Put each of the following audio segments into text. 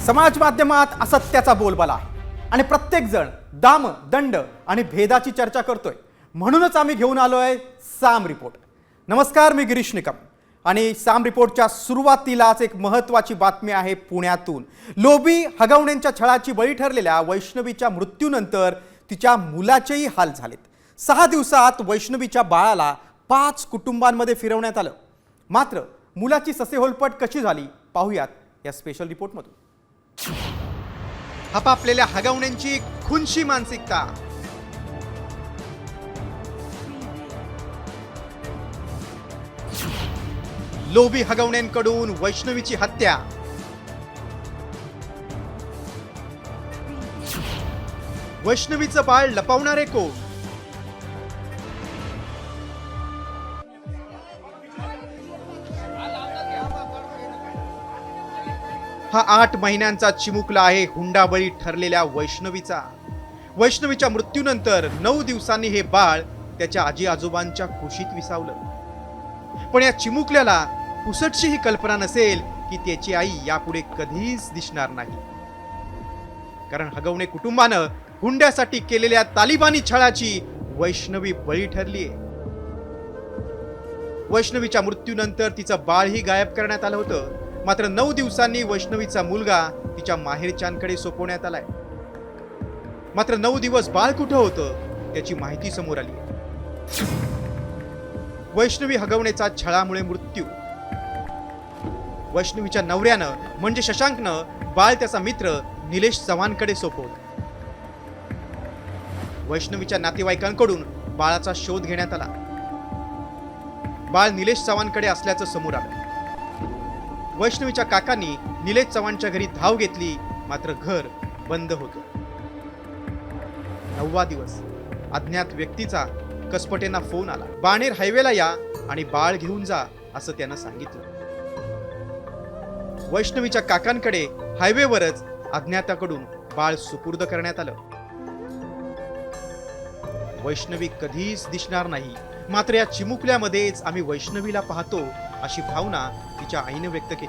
समाज माध्यमात असत्याचा बोलबाला आहे आणि प्रत्येक जण दाम दंड आणि भेदाची चर्चा करतोय. म्हणूनच आम्ही घेऊन आलोय साम रिपोर्ट. नमस्कार, मी गिरीश निकम आणि साम रिपोर्टच्या सुरुवातीलाच एक महत्त्वाची बातमी आहे पुण्यातून. लोभी हगवण्यांच्या छळाची बळी ठरलेल्या वैष्णवीच्या मृत्यूनंतर तिच्या मुलाचेही हाल झालेत. 6 दिवसात वैष्णवीच्या बाळाला 5 कुटुंबांमध्ये फिरवण्यात आलं. मात्र मुलाची ससेहोलपट कशी झाली पाहूयात या स्पेशल रिपोर्टमधून. हपापलेल्या हगवण्यांची खुनशी मानसिकता, लोभी हगवण्यांकडून वैष्णवीची हत्या, वैष्णवीचं बाळ लपवणारे कोण, हा 8 महिन्यांचा चिमुकला आहे हुंडाबळी ठरलेल्या वैष्णवीचा. वैष्णवीच्या मृत्यूनंतर 9 दिवसांनी हे बाळ त्याच्या आजी आजोबांच्या कुशीत विसावलं. पण या चिमुकल्याला पुसटशी ही कल्पना नसेल की त्याची आई यापुढे कधीच दिसणार नाही. कारण हगवणे कुटुंबानं हुंड्यासाठी केलेल्या तालिबानी छळाची वैष्णवी बळी ठरलीये. वैष्णवीच्या मृत्यूनंतर तिचं बाळही गायब करण्यात आलं होतं. मात्र 9 दिवसांनी वैष्णवीचा मुलगा तिच्या माहेरच्यांकडे सोपवण्यात आलाय. मात्र 9 दिवस बाळ कुठं होतं त्याची माहिती समोर आली. वैष्णवी हगवणेचा छळामुळे मृत्यू. वैष्णवीच्या नवऱ्यानं म्हणजे शशांकनं बाळ त्याचा मित्र निलेश चव्हाणकडे सोपवलं. वैष्णवीच्या नातेवाईकांकडून बाळाचा शोध घेण्यात आला. बाळ निलेश चव्हाणकडे असल्याचं समोर आलं. वैष्णवीच्या काकांनी निलेश चव्हाणच्या घरी धाव घेतली. मात्र घर बंद होतं. 9वा दिवस अज्ञात व्यक्तीचा कसपटेंना फोन आला. बाणेर हायवेला या आणि बाळ घेऊन जा असं त्यानं सांगितलं. वैष्णवीच्या काकांकडे हायवेवरच अज्ञाताकडून बाळ सुपूर्द करण्यात आलं. वैष्णवी कधीच दिसणार नाही. मात्र या चिमुकल्यामध्येच आम्ही वैष्णवीला पाहतो अशी भावना तिच्या आईने व्यक्त केली.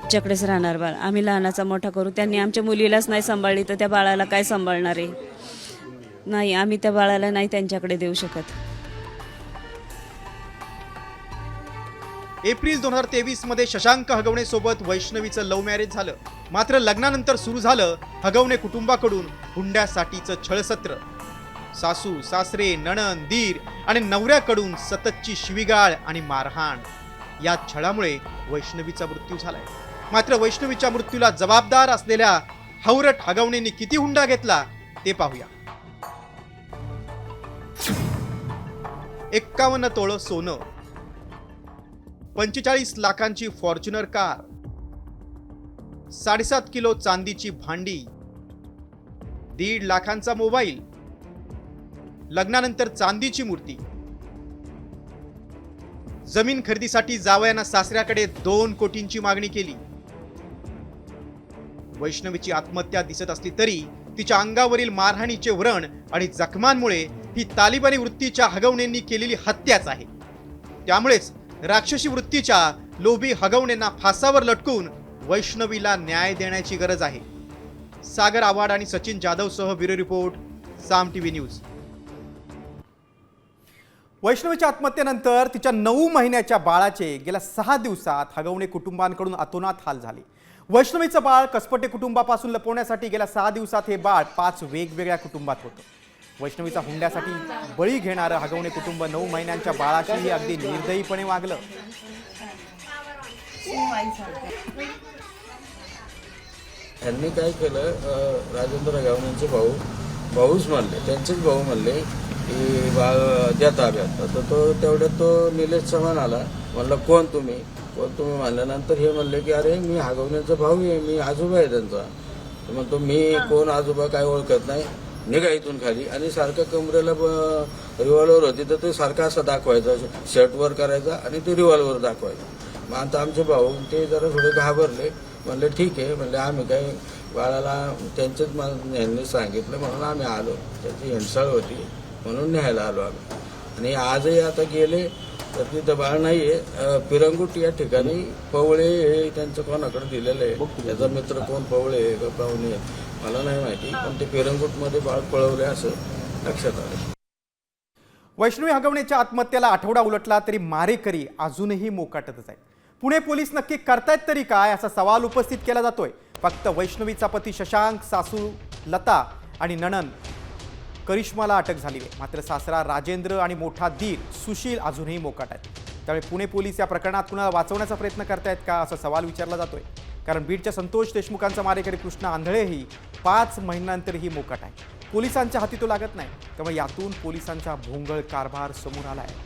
आमच्याकडेच राहणार बाळ, आम्ही लहानाचा मोठा करू. त्यांनी आमच्या मुलीलाच नाही सांभाळली तर त्या बाळाला काय सांभाळणार आहे? नाही, आम्ही त्या बाळाला नाही त्यांच्याकडे देऊ शकत. एप्रिल 2023 मध्ये शशांक हगवणे सोबत वैष्णवीचं लव्ह मॅरेज झालं. मात्र लग्नानंतर सुरू झालं हगवणे कुटुंबाकडून हुंड्यासाठीचं छळसत्र. सासू सासरे नणंद दीर आणि नवऱ्याकडून सततची शिवीगाळ आणि मारहाण. या छळामुळे वैष्णवीचा मृत्यू झालाय. मात्र वैष्णवीच्या मृत्यूला जबाबदार असलेल्या हवरट हगवणेंनी किती हुंडा घेतला ते पाहूया. 51 तोळं सोनं, 45 लाखांची फॉर्च्युनर कार, 7.5 किलो चांदीची भांडी, 1.5 लाखांचा मोबाईल, लग्नानंतर चांदीची मूर्ती. जमीन खरेदीसाठी जावयानं सासऱ्याकडे 2 कोटींची मागणी केली. वैष्णवीची आत्महत्या दिसत असली तरी तिच्या अंगावरील मारहाणीचे व्रण आणि जखमांमुळे ही तालिबानी वृत्तीच्या हगवणेंनी केलेली हत्याच आहे. त्यामुळेच राक्षसी वृत्तीच्या लोभी हगवणेंना फासावर लटकून वैष्णवीला न्याय देण्याची गरज आहे. सागर आव्हाड आणि सचिन जाधव सह ब्युरो रिपोर्ट, साम टीव्ही न्यूज. वैष्णवीच्या आत्महत्येनंतर तिच्या 9 महिन्याच्या बाळाचे गेल्या 6 दिवसात हगवणे कुटुंबांकडून अतोनात हाल झाले. वैष्णवीचं बाळ कसपटे कुटुंबापासून लपवण्यासाठी गेल्या 6 दिवसात हे बाळ 5 वेगवेगळ्या कुटुंबात होतं. वैष्णवीचा हुंड्यासाठी बळी घेणारं हगवणे कुटुंब 9 महिन्यांच्या बाळाशीही अगदी निर्दयीपणे वागलं. त्यांनी काय केलं, राजेंद्र हगवणेंचे भाऊच म्हणले, त्यांचेच भाऊ म्हणले की बाळ द्या ताब्यात. तर तो तेवढ्यात तो निलेश चव्हाण आला. म्हणलं कोण तुम्ही म्हणल्यानंतर हे म्हणले की अरे मी हगवण्याचा भाऊ आहे, मी आजोबा आहे त्यांचा. तर म्हणतो मी कोण आजोबा काय ओळखत नाही, निघा इथून खाली. आणि सारखं कमरेला रिव्हॉल्वर होती तर ते सारखं असं दाखवायचं, शर्टवर करायचा आणि ते रिव्हॉल्वर दाखवायचं. मग आता आमचे भाऊ ते जरा थोडे घाबरले. म्हणले ठीक आहे, म्हणले आम्ही काही बाळाला त्यांच्याच यांनी सांगितलं म्हणून आम्ही आलो. त्याची हिंसाळ होती म्हणून न्यायला आलो आम्ही. आणि आजही आता गेले तर तिथं बाळ नाही आहे. पिरंगुट या ठिकाणी पवळे हे त्यांचं कोणाकडे दिलेलं आहे. त्याचा मित्र कोण पवळे आहे का पाहुणे मला नाही माहिती, पण ते पिरंगुटमध्ये बाळ पळवले असं लक्षात आलं. वैष्णवी हगवणेच्या आत्महत्येला आठवडा उलटला तरी मारेकरी अजूनही मोकाटतच आहेत. पुणे पोलीस नक्की करतायत तरी काय असा सवाल उपस्थित केला जातोय. फक्त वैष्णवीचा पती शशांक, सासू लता आणि नणंद करिश्माला अटक झाली आहे. मात्र सासरा राजेंद्र आणि मोठा दीर सुशील अजूनही मोकाट आहेत. त्यामुळे पुणे पोलीस या प्रकरणात कुणाला वाचवण्याचा प्रयत्न करतायत का असा सवाल विचारला जातोय. कारण बीडच्या संतोष देशमुखांचा मारेकरी कृष्णा आंधळेही 5 महिन्यांतरही मोकाट आहे. पोलिसांच्या हाती तो लागत नाही. त्यामुळे यातून पोलिसांचा भोंगळ कारभार समोर आला आहे.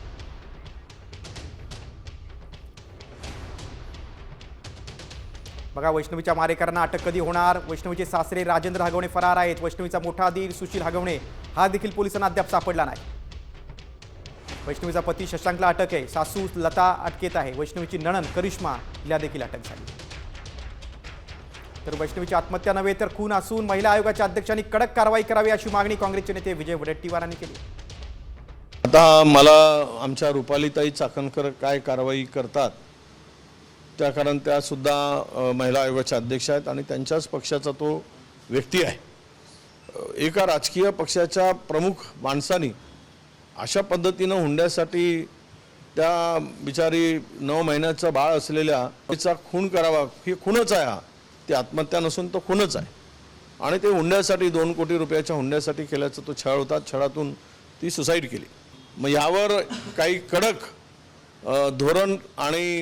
बघा, वैष्णवीच्या मारेकरांना अटक कधी होणार? वैष्णवीचे सासरे राजेंद्र हगवणे फरार आहेत. वैष्णवीचा मोठा दीर सुशील हगवणे हा देखील पोलिसांना अद्याप सापडला नाही. वैष्णवीचा पती शशांकला अटक आहे. सासू लता अटकेत आहे. वैष्णवीची नणंद करिश्मा हिला देखील अटक झाली. तर वैष्णवीची आत्महत्या नव्हे तर खून असून महिला आयोगाच्या अध्यक्षांनी कडक कारवाई करावी अशी मागणी काँग्रेसचे नेते विजय वडेट्टीवारांनी केली. आता मला आमच्या रुपालीताई चाकणकर काय कारवाई करतात त्या, कारण त्या सुद्धा महिला आयोगाच्या अध्यक्ष आहेत आणि त्यांच्याच पक्षाचा तो व्यक्ती आहे. एका राजकीय पक्षाच्या प्रमुख माणसानी अशा पद्धतीनं हुंड्यासाठी त्या बिचारी 9 महिन्याचं बाळ असलेल्या तिचा खून करावा, ही खूनच आहे. हा ती आत्महत्या नसून तो खूनच आहे. आणि ते हुंड्यासाठी 2 कोटी रुपयाच्या हुंड्यासाठी केल्याचा तो छळ होता. छळातून ती सुसाईड केली. मग यावर काही कडक धोरण आणि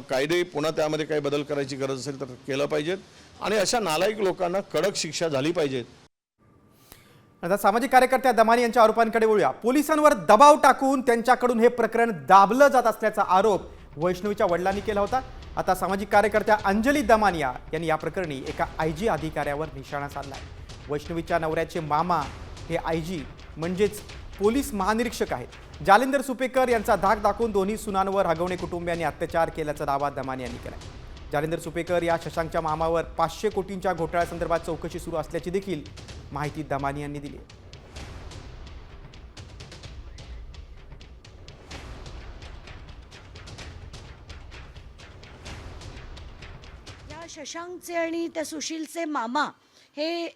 कायदे पुन्हा त्यामध्ये काही बदल करायची गरज असेल तर केलं पाहिजेत आणि अशा नालायक लोकांना कडक शिक्षा झाली पाहिजेत. आता सामाजिक कार्यकर्त्या दमानी यांच्या आरोपांकडे वळूया. पोलिसांवर दबाव टाकून त्यांच्याकडून हे प्रकरण दाबलं जात असल्याचा आरोप वैष्णवीच्या वडिलांनी केला होता. आता सामाजिक कार्यकर्त्या अंजली दमानिया यांनी या प्रकरणी एका IG अधिकाऱ्यावर निशाणा साधला. वैष्णवीच्या नवऱ्याचे मामा हे IG म्हणजेच पोलीस महानिरीक्षक आहेत. जालिंदर सुपेकर यांचा धाक दाखवून दोन्ही सुनांवर हगवणे कुटुंबियांनी अत्याचार केल्याचा दावा दमानी यांनी केला. जालिंदर सुपेकर या शशांकच्या मामावर 500 कोटींच्या घोटाळ्यासंदर्भात चौकशी सुरू असल्याची देखील माहिती दमानी यांनी दिली. या शशांकचे आणि त्या सुशीलचे मामा हे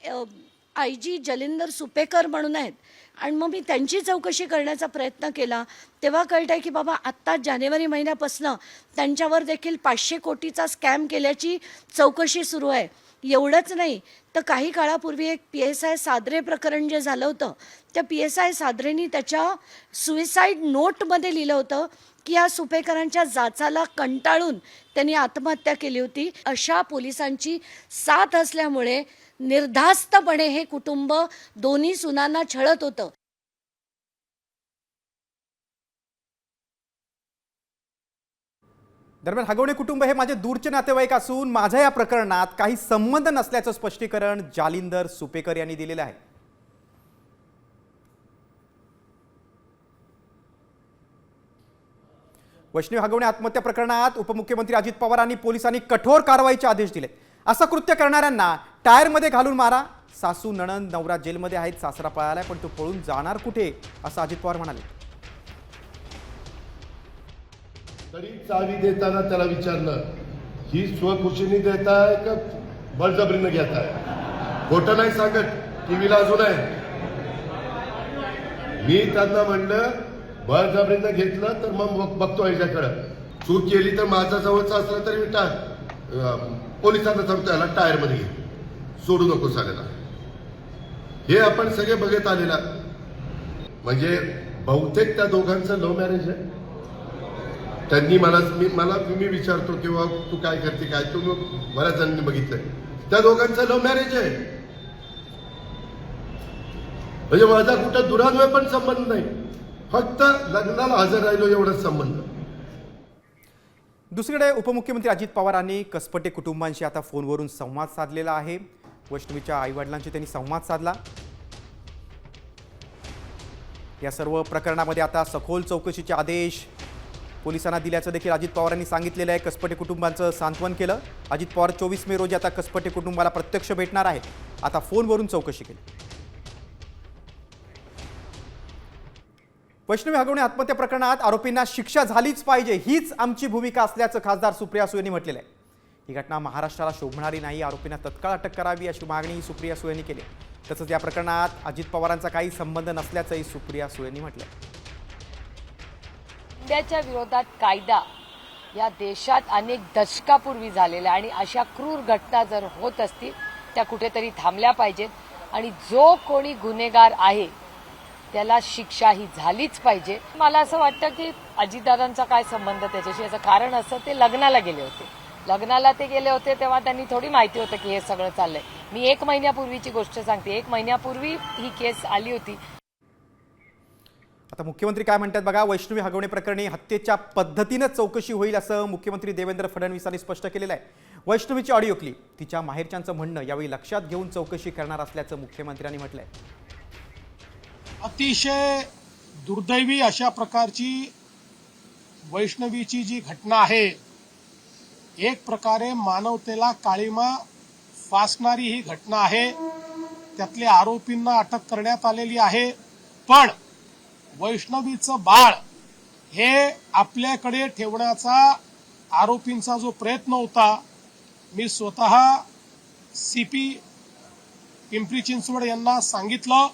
IG जलिंदर सुपेकर म्हणून आहेत. आणि मग मी त्यांची चौकशी करण्याचा प्रयत्न केला तेव्हा कळतंय की बाबा आत्ता जानेवारी महिन्यापासून त्यांच्यावर देखील 500 कोटीचा स्कॅम केल्याची चौकशी सुरू आहे. एवढंच नाही तर काही काळापूर्वी एक PSI सादरे प्रकरण जे झालं होतं त्या PSI सादरेनी त्याच्या सुइसाईड नोटमध्ये लिहिलं होतं की या सुपेकरांच्या जाचाला कंटाळून त्यांनी आत्महत्या केली होती. अशा पोलिसांची साथ असल्यामुळे निर्धास्तपणे हे कुटुंब दोन्ही सुनांना छळत होतं. दरम्यान हगवणे कुटुंब हे माझे दूरचे नातेवाईक असून माझ्या या प्रकरणात काही संबंध नसल्याचं स्पष्टीकरण जालिंदर सुपेकर यांनी दिलेलं आहे. वैष्णवी हगवणे आत्महत्या प्रकरणात उपमुख्यमंत्री अजित पवारांनी पोलिसांनी कठोर कारवाईचे आदेश दिले. असं कृत्य करणाऱ्यांना टायरमध्ये घालून मारा. सासू नणंद नवरा जेलमध्ये आहेत. सासरा पळालाय पण तो पळून जाणार कुठे असं अजित पवार म्हणाले. तरी चावी देताना त्याला विचारलं ही स्वखुशीने देताय का बळजबरीनं घेताय? खोटं नाही सांगत. टीव्हीला अजून आहे. मी त्यांना म्हणलं बळजबरीनं घेतलं तर मग बघतो ह्याच्याकडं. चूक केली तर माझा जवळचा असला तरी पोलिसांना सांगतो याला टायरमध्ये घे, सोडू नको साल्याला. हे आपण सगळे बघत आलेला. म्हणजे बहुतेक त्या दोघांचं लव्ह मॅरेज आहे. त्यांनी मी विचारतो किंवा तू काय करते काय, तू बऱ्याच जणांनी बघितलंय त्या दोघांचं लव्ह मॅरेज आहे. म्हणजे माझा कुठं दुरान्वय पण संबंध नाही, फक्त लग्नाला हजर राहिलो एवढाच संबंध. दुसरीकडे उपमुख्यमंत्री अजित पवारांनी कसपटे कुटुंबांशी आता फोनवरून संवाद साधलेला आहे. वैष्णवीच्या आईवडिलांशी त्यांनी संवाद साधला. या सर्व प्रकरणामध्ये आता सखोल चौकशीचे आदेश पोलिसांना दिल्याचं देखील अजित पवारांनी सांगितलेलं आहे. कसपटे कुटुंबांचं सांत्वन केलं. अजित पवार 24 मे रोजी आता कसपटे कुटुंबाला प्रत्यक्ष भेटणार आहेत. आता फोनवरून चौकशी केली. वैष्णवी हगवणे आत्महत्या प्रकरणात आरोपींना शिक्षा झालीच पाहिजे हीच आमची भूमिका असल्याचं खासदार सुप्रिया सुळे यांनी म्हटलेलं आहे. ही घटना महाराष्ट्राला शोभणारी नाही. आरोपींना तत्काळ अटक करावी अशी मागणी सुप्रिया सुळे यांनी केली. तसंच या प्रकरणात अजित पवारांचा काही संबंध नसल्याचंही सुप्रिया सुळे यांनी म्हटलंय. हुंड्याच्या विरोधात कायदा या देशात अनेक दशकापूर्वी झालेला आणि अशा क्रूर घटना जर होत असतील त्या कुठेतरी थांबल्या पाहिजेत आणि जो कोणी गुन्हेगार आहे त्याला शिक्षा ही झालीच पाहिजे. मला असं वाटतं की अजितदादांचा काय संबंध त्याच्याशी, याचं कारण असं ते लग्नाला गेले होते तेव्हा त्यांनी थोडी माहिती होतं की हे सगळं चाललंय. मी 1 महिन्यापूर्वीची गोष्ट सांगते. 1 महिन्यापूर्वी ही केस आली होती. आता मुख्यमंत्री काय म्हणतात बघा. वैष्णवी हगवणे प्रकरणी हत्येच्या पद्धतीनं चौकशी होईल असं मुख्यमंत्री देवेंद्र फडणवीसांनी स्पष्ट केलेलं आहे. वैष्णवीची ऑडिओ क्लिप तिच्या माहेरच्यांचं म्हणणं यावेळी लक्षात घेऊन चौकशी करणार असल्याचं मुख्यमंत्र्यांनी म्हटलंय. अतिशय दुर्दैवी अशा प्रकारची वैष्णवीची जी घटना आहे, एक प्रकारे मानवतेला काळिमा फासणारी ही घटना आहे. त्यातले आरोपींना अटक करण्यात आलेली आहे, पण वैष्णवीचं बाळ हे आपल्याकडे ठेवण्याचा आरोपींचा जो प्रयत्न होता, मी स्वतः CP पिंपरी चिंचवड यांना सांगितलं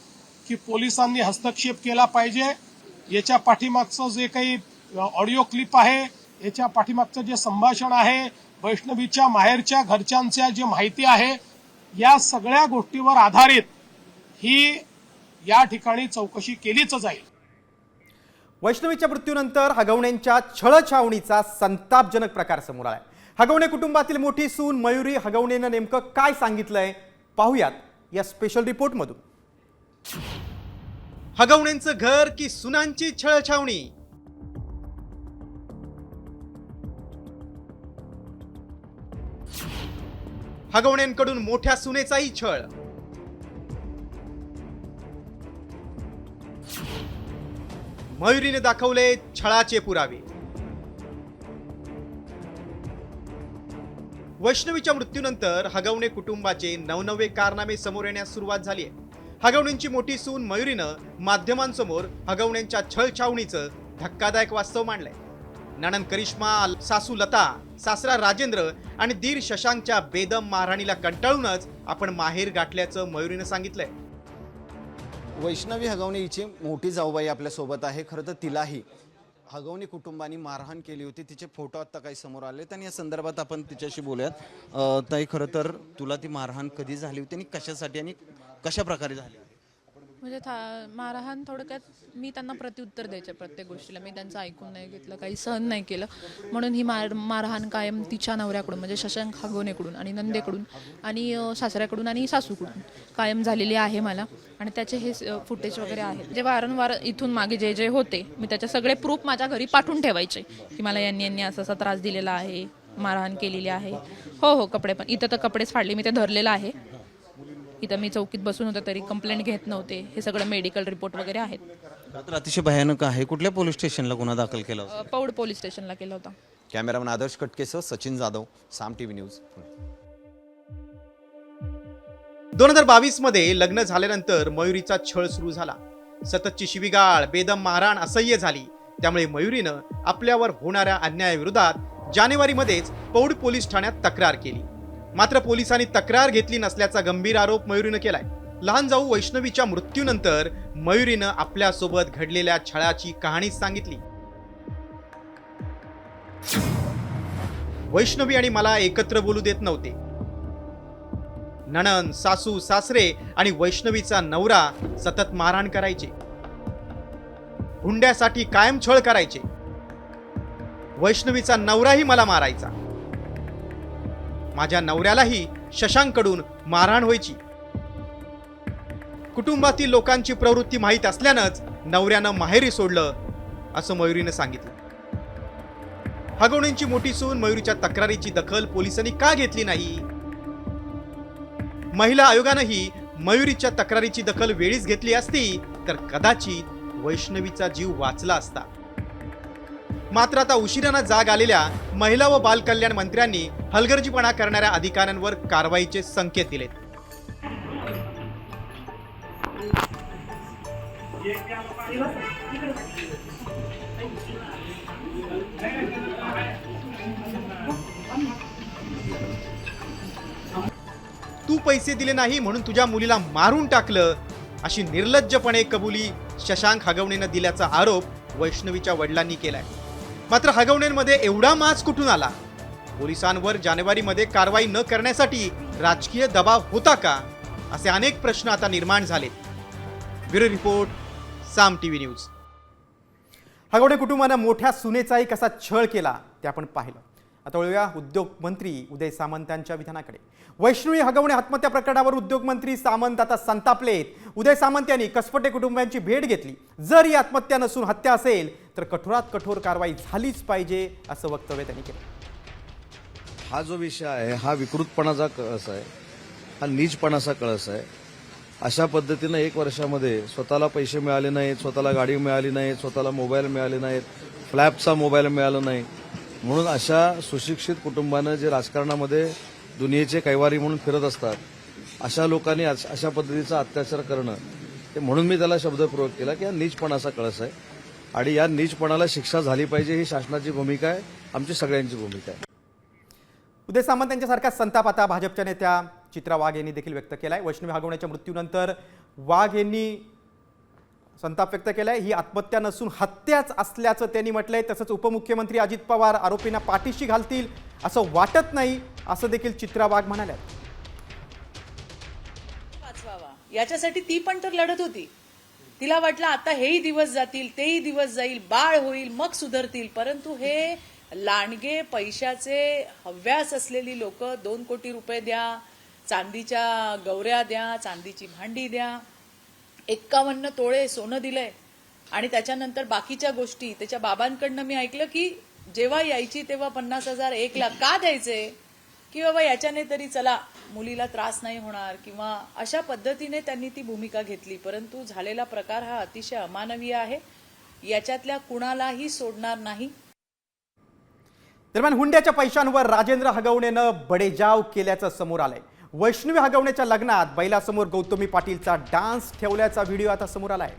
की पोलिसांनी हस्तक्षेप केला पाहिजे. याच्या पाठीमागचं जे काही ऑडिओ क्लिप आहे, याच्या पाठीमागचं जे संभाषण आहे, वैष्णवीच्या माहेरच्या घरच्यांच्या जे माहिती आहे, या सगळ्या गोष्टीवर आधारित ही या ठिकाणी चौकशी केलीच जाईल. वैष्णवीच्या मृत्यूनंतर हगवणेंच्या छळछावणीचा संतापजनक प्रकार समोर आलाय. हगवणे कुटुंबातील मोठी सून मयुरी हगवणेनं नेमकं काय सांगितलंय पाहूयात या स्पेशल रिपोर्टमधून. हगवणेंचं घर की सुनांची छळछावणी. हगवणेंकडून मोठ्या सुनेचाही छळ. मयुरीने दाखवले छळाचे पुरावे. वैष्णवीच्या मृत्यूनंतर हगवणे कुटुंबाचे नवनवे कारनामे समोर येण्यास सुरुवात झाली आहे. हगवणेंची मोठी सून मयुरीनं माध्यमांसमोर हगवणेंच्या छळछावणीचं धक्कादायक वास्तव मांडलंय. नणंद करिश्मा, सासू लता, सासरा राजेंद्र आणि दीर शशांकच्या बेदम मारहाणीला कंटाळूनच आपण माहेर गाठल्याचं मयुरीनं सांगितलंय. वैष्णवी हगवणे हिची मोठी जाऊबाई आपल्यासोबत आहे. खरं तर तिलाही हगवणे कुटुंबाने मारहाण केली होती. तिचे फोटो आता काही समोर आले आणि या संदर्भात आपण तिच्याशी बोलूयात. ताई, खरं तर तुला ती मारहाण कधी झाली होती आणि कशासाठी आणि कशा प्रकारे झाली? म्हणजे मारहाण थोडक्यात मी त्यांना प्रत्युत्तर द्यायचे प्रत्येक गोष्टीला. मी त्यांचं ऐकून नाही घेतलं, काही सहन नाही केलं, म्हणून ही मारहाण कायम तिच्या नवऱ्याकडून म्हणजे शशांक हगवणेकडून आणि नंदेकडून आणि सासऱ्याकडून आणि सासूकडून कायम झालेली आहे मला. आणि त्याचे हे फुटेज वगैरे आहेत जे वारंवार इथून मागे जे जे होते मी त्याचे सगळे प्रूफ माझ्या घरी पाठवून ठेवायचे की मला यांनी असा असा त्रास दिलेला आहे, मारहाण केलेली आहे. हो, कपडे पण इथं तर कपडेच फाडले, मी ते धरलेलं आहे. इथं मी चौकीत बसून होतं तरी कंप्लेंट घेत नव्हते. हे सगळं मेडिकल रिपोर्ट वगैरे आहेत. तर अतिशय भयानक आहे. कुठल्या पोलीस स्टेशनला गुन्हा दाखल केला होता? पौड पोलीस स्टेशनला केला होता. कॅमेरामन आदर्श कटकेसह सचिन जाधव, साम TV न्यूज. 2022 मध्ये लग्न झाल्यानंतर मयुरीचा छळ सुरू झाला. सततची शिवीगाळ, बेदम मारहाण असह्य झाली. त्यामुळे मयुरीनं आपल्यावर होणाऱ्या अन्यायाविरोधात जानेवारीमध्येच पौड पोलीस ठाण्यात तक्रार केली. मात्र पोलिसांनी तक्रार घेतली नसल्याचा गंभीर आरोप मयुरीनं केलाय. लहान जाऊ वैष्णवीच्या मृत्यूनंतर मयुरीनं आपल्यासोबत घडलेल्या छळाची कहाणी सांगितली. वैष्णवी आणि मला एकत्र बोलू देत नव्हते. नणंद, सासू, सासरे आणि वैष्णवीचा नवरा सतत मारहाण करायचे. हुंड्यासाठी कायम छळ करायचे. वैष्णवीचा नवराही मला मारायचा. माझ्या नवऱ्यालाही शशांककडून मारहाण व्हायची. कुटुंबातील लोकांची प्रवृत्ती माहीत असल्यानंच नवऱ्यानं माहेरी सोडलं असं मयुरीनं सांगितलं. हगवणेंची मोठी सून मयुरीच्या तक्रारीची दखल पोलिसांनी का घेतली नाही? महिला आयोगानंही मयुरीच्या तक्रारीची दखल वेळीच घेतली असती तर कदाचित वैष्णवीचा जीव वाचला असता. मात्र आता उशिरानं जाग आलेल्या महिला व बाल कल्याण मंत्र्यांनी हलगर्जीपणा करणाऱ्या अधिकाऱ्यांवर कारवाईचे संकेत दिलेत. तू पैसे दिले नाही म्हणून तुझ्या मुलीला मारून टाकलं, अशी निर्लज्जपणे कबुली शशांक हगवणेनं दिल्याचा आरोप वैष्णवीच्या वडिलांनी केलाय. मात्र हगवणेंमध्ये एवढा माज कुठून आला? पोलिसांवर जानेवारीमध्ये कारवाई न करण्यासाठी राजकीय दबाव होता का? असे अनेक प्रश्न आता निर्माण झाले. ब्युरो रिपोर्ट, साम टीव्ही न्यूज. हगवणे कुटुंबानं मोठ्या सुनेचाही कसा छळ केला ते आपण पाहिलं. आता वळूया उद्योग मंत्री उदय सामंत यांच्या विधानाकडे. वैष्णवी हगवणे आत्महत्या प्रकरणावर उद्योग मंत्री सामंत आता संतापलेत. उदय सामंत यांनी कसपटे कुटुंबियांची भेट घेतली. जर ही आत्महत्या नसून हत्या असेल तर कठोरात कठोर कारवाई झालीच पाहिजे असं वक्तव्य त्यांनी केलं. हा जो विषय आहे हा विकृतपणाचा कळस आहे, हा नीचपणाचा कळस आहे. अशा पद्धतीनं 1 वर्षामध्ये स्वतःला पैसे मिळाले नाहीत, स्वतःला गाडी मिळाली नाही, स्वतःला मोबाईल मिळाले नाहीत, फ्लॅपचा मोबाईल मिळाला नाही, म्हणून अशा सुशिक्षित कुटुंबानं जे राजकारणामध्ये दुनियेचे कैवारी म्हणून फिरत असतात अशा लोकांनी अशा पद्धतीचा अत्याचार करणं, ते म्हणून मी त्याला शब्दप्रयोग केला की हा नीचपणाचा कळस आहे आणि या नीचपणाला शिक्षा झाली पाहिजे ही शासनाची भूमिका आहे, आमची सगळ्यांची भूमिका आहे. उदय सामंत यांच्यासारखा संताप आता भाजपच्या नेत्या चित्रा वाघ यांनी देखील व्यक्त केलाय. वैष्णवी हगवण्याच्या मृत्यूनंतर वाघ यांनी संताप व्यक्त केलाय. ही आत्महत्या नसून हत्याच असल्याचं त्यांनी म्हटलंय. तसंच उपमुख्यमंत्री अजित पवार आरोपींना पाठीशी घालतील असं वाटत नाही असं देखील चित्रा वाघ म्हणाल्या. याच्यासाठी ती पण तर लढत होती. तिला वाटलं आता हेही दिवस जातील, तेही दिवस जाईल, बाळ होईल, मग सुधरतील. परंतु हे लांडगे पैशाचे हव्यास असलेली लोक 2 कोटी रुपये द्या, चांदीच्या गौऱ्या द्या, चांदीची भांडी द्या, 51 तोळे सोनं दिलंय आणि त्याच्यानंतर बाकीच्या गोष्टी. त्याच्या बाबांकडनं मी ऐकलं की जेव्हा यायची तेव्हा 50,000 1 लाख का द्यायचे की बाबा याच्याने तरी चला मुलीला त्रास नाही होणार किंवा अशा पद्धतीने त्यांनी ती भूमिका घेतली. परंतु झालेला प्रकार हा अतिशय अमानवीय आहे, याच्यातल्या कुणालाही सोडणार नाही. दरम्यान हुंड्याच्या पैशांवर राजेंद्र हगवणेनं बडेजाव केल्याचं समोर आलंय. वैष्णवी हगवण्याच्या लग्नात बैलासमोर गौतमी पाटीलचा डान्स ठेवल्याचा व्हिडिओ आता समोर आलाय.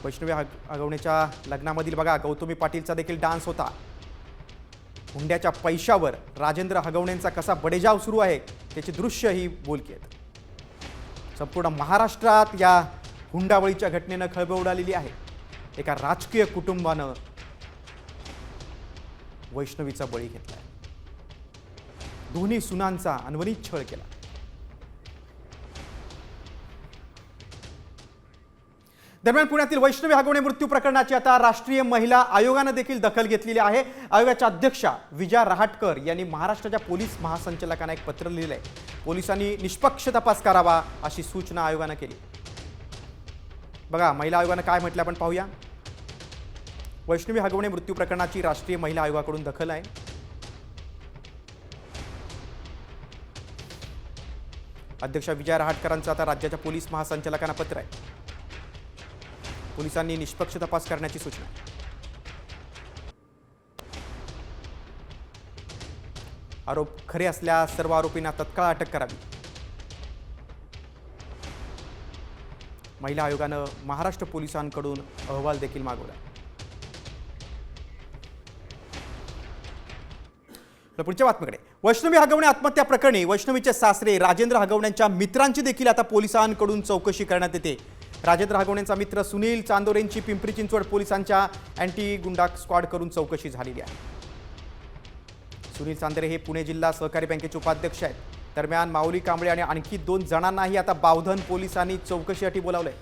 वैष्णवी हगवण्याच्या लग्नामधील बघा गौतमी पाटीलचा देखील डान्स होता. हुंड्याच्या पैशावर राजेंद्र हगवणेंचा कसा बडेजाव सुरू आहे त्याची दृश्य ही बोलकी आहेत. संपूर्ण महाराष्ट्रात या हुंडाबळीच्या घटनेनं खळबळ उडालेली आहे. एका राजकीय कुटुंबानं वैष्णवीचा बळी घेतलाय. दोन्ही सुनांचा अनवनीत छळ केला. दरम्यान पुण्यातील वैष्णवी हगवणे मृत्यू प्रकरणाची आता राष्ट्रीय महिला आयोगानं देखील दखल घेतलेली आहे. आयोगाच्या अध्यक्षा विजया रहाटकर यांनी महाराष्ट्राच्या पोलीस महासंचालकांना एक पत्र लिहिलंय. पोलिसांनी निष्पक्ष तपास करावा अशी सूचना आयोगानं केली. बघा महिला आयोगानं काय म्हटलं आपण पाहूया. वैष्णवी हगवणे मृत्यू प्रकरणाची राष्ट्रीय महिला आयोगाकडून दखल आहे. अध्यक्षा विजया रहाटकरांचं आता राज्याच्या पोलीस महासंचालकांना पत्र आहे. पोलिसांनी निष्पक्ष तपास करण्याची सूचना. आरोप खरे असल्यास सर्व आरोपींना तत्काळ अटक करावी. महिला आयोगानं महाराष्ट्र पोलिसांकडून अहवाल देखील मागवला. पुढच्या बातमीकडे. वैष्णवी हगवणे आत्महत्या प्रकरणी वैष्णवीचे सासरे राजेंद्र हगवण्यांच्या मित्रांची देखील आता पोलिसांकडून चौकशी करण्यात येते. राजेंद्र हगवणेंचा मित्र सुनील चांदोरेंची पिंपरी चिंचवड पोलिसांच्या अँटी गुंडा स्क्वॉड करून चौकशी झालेली आहे. सुनील चांदोरे हे पुणे जिल्हा सहकारी बँकेचे उपाध्यक्ष आहेत. दरम्यान माऊली कांबळे आणि आणखी 2 जणांनाही आता बावधन पोलिसांनी चौकशीसाठी बोलावलंय.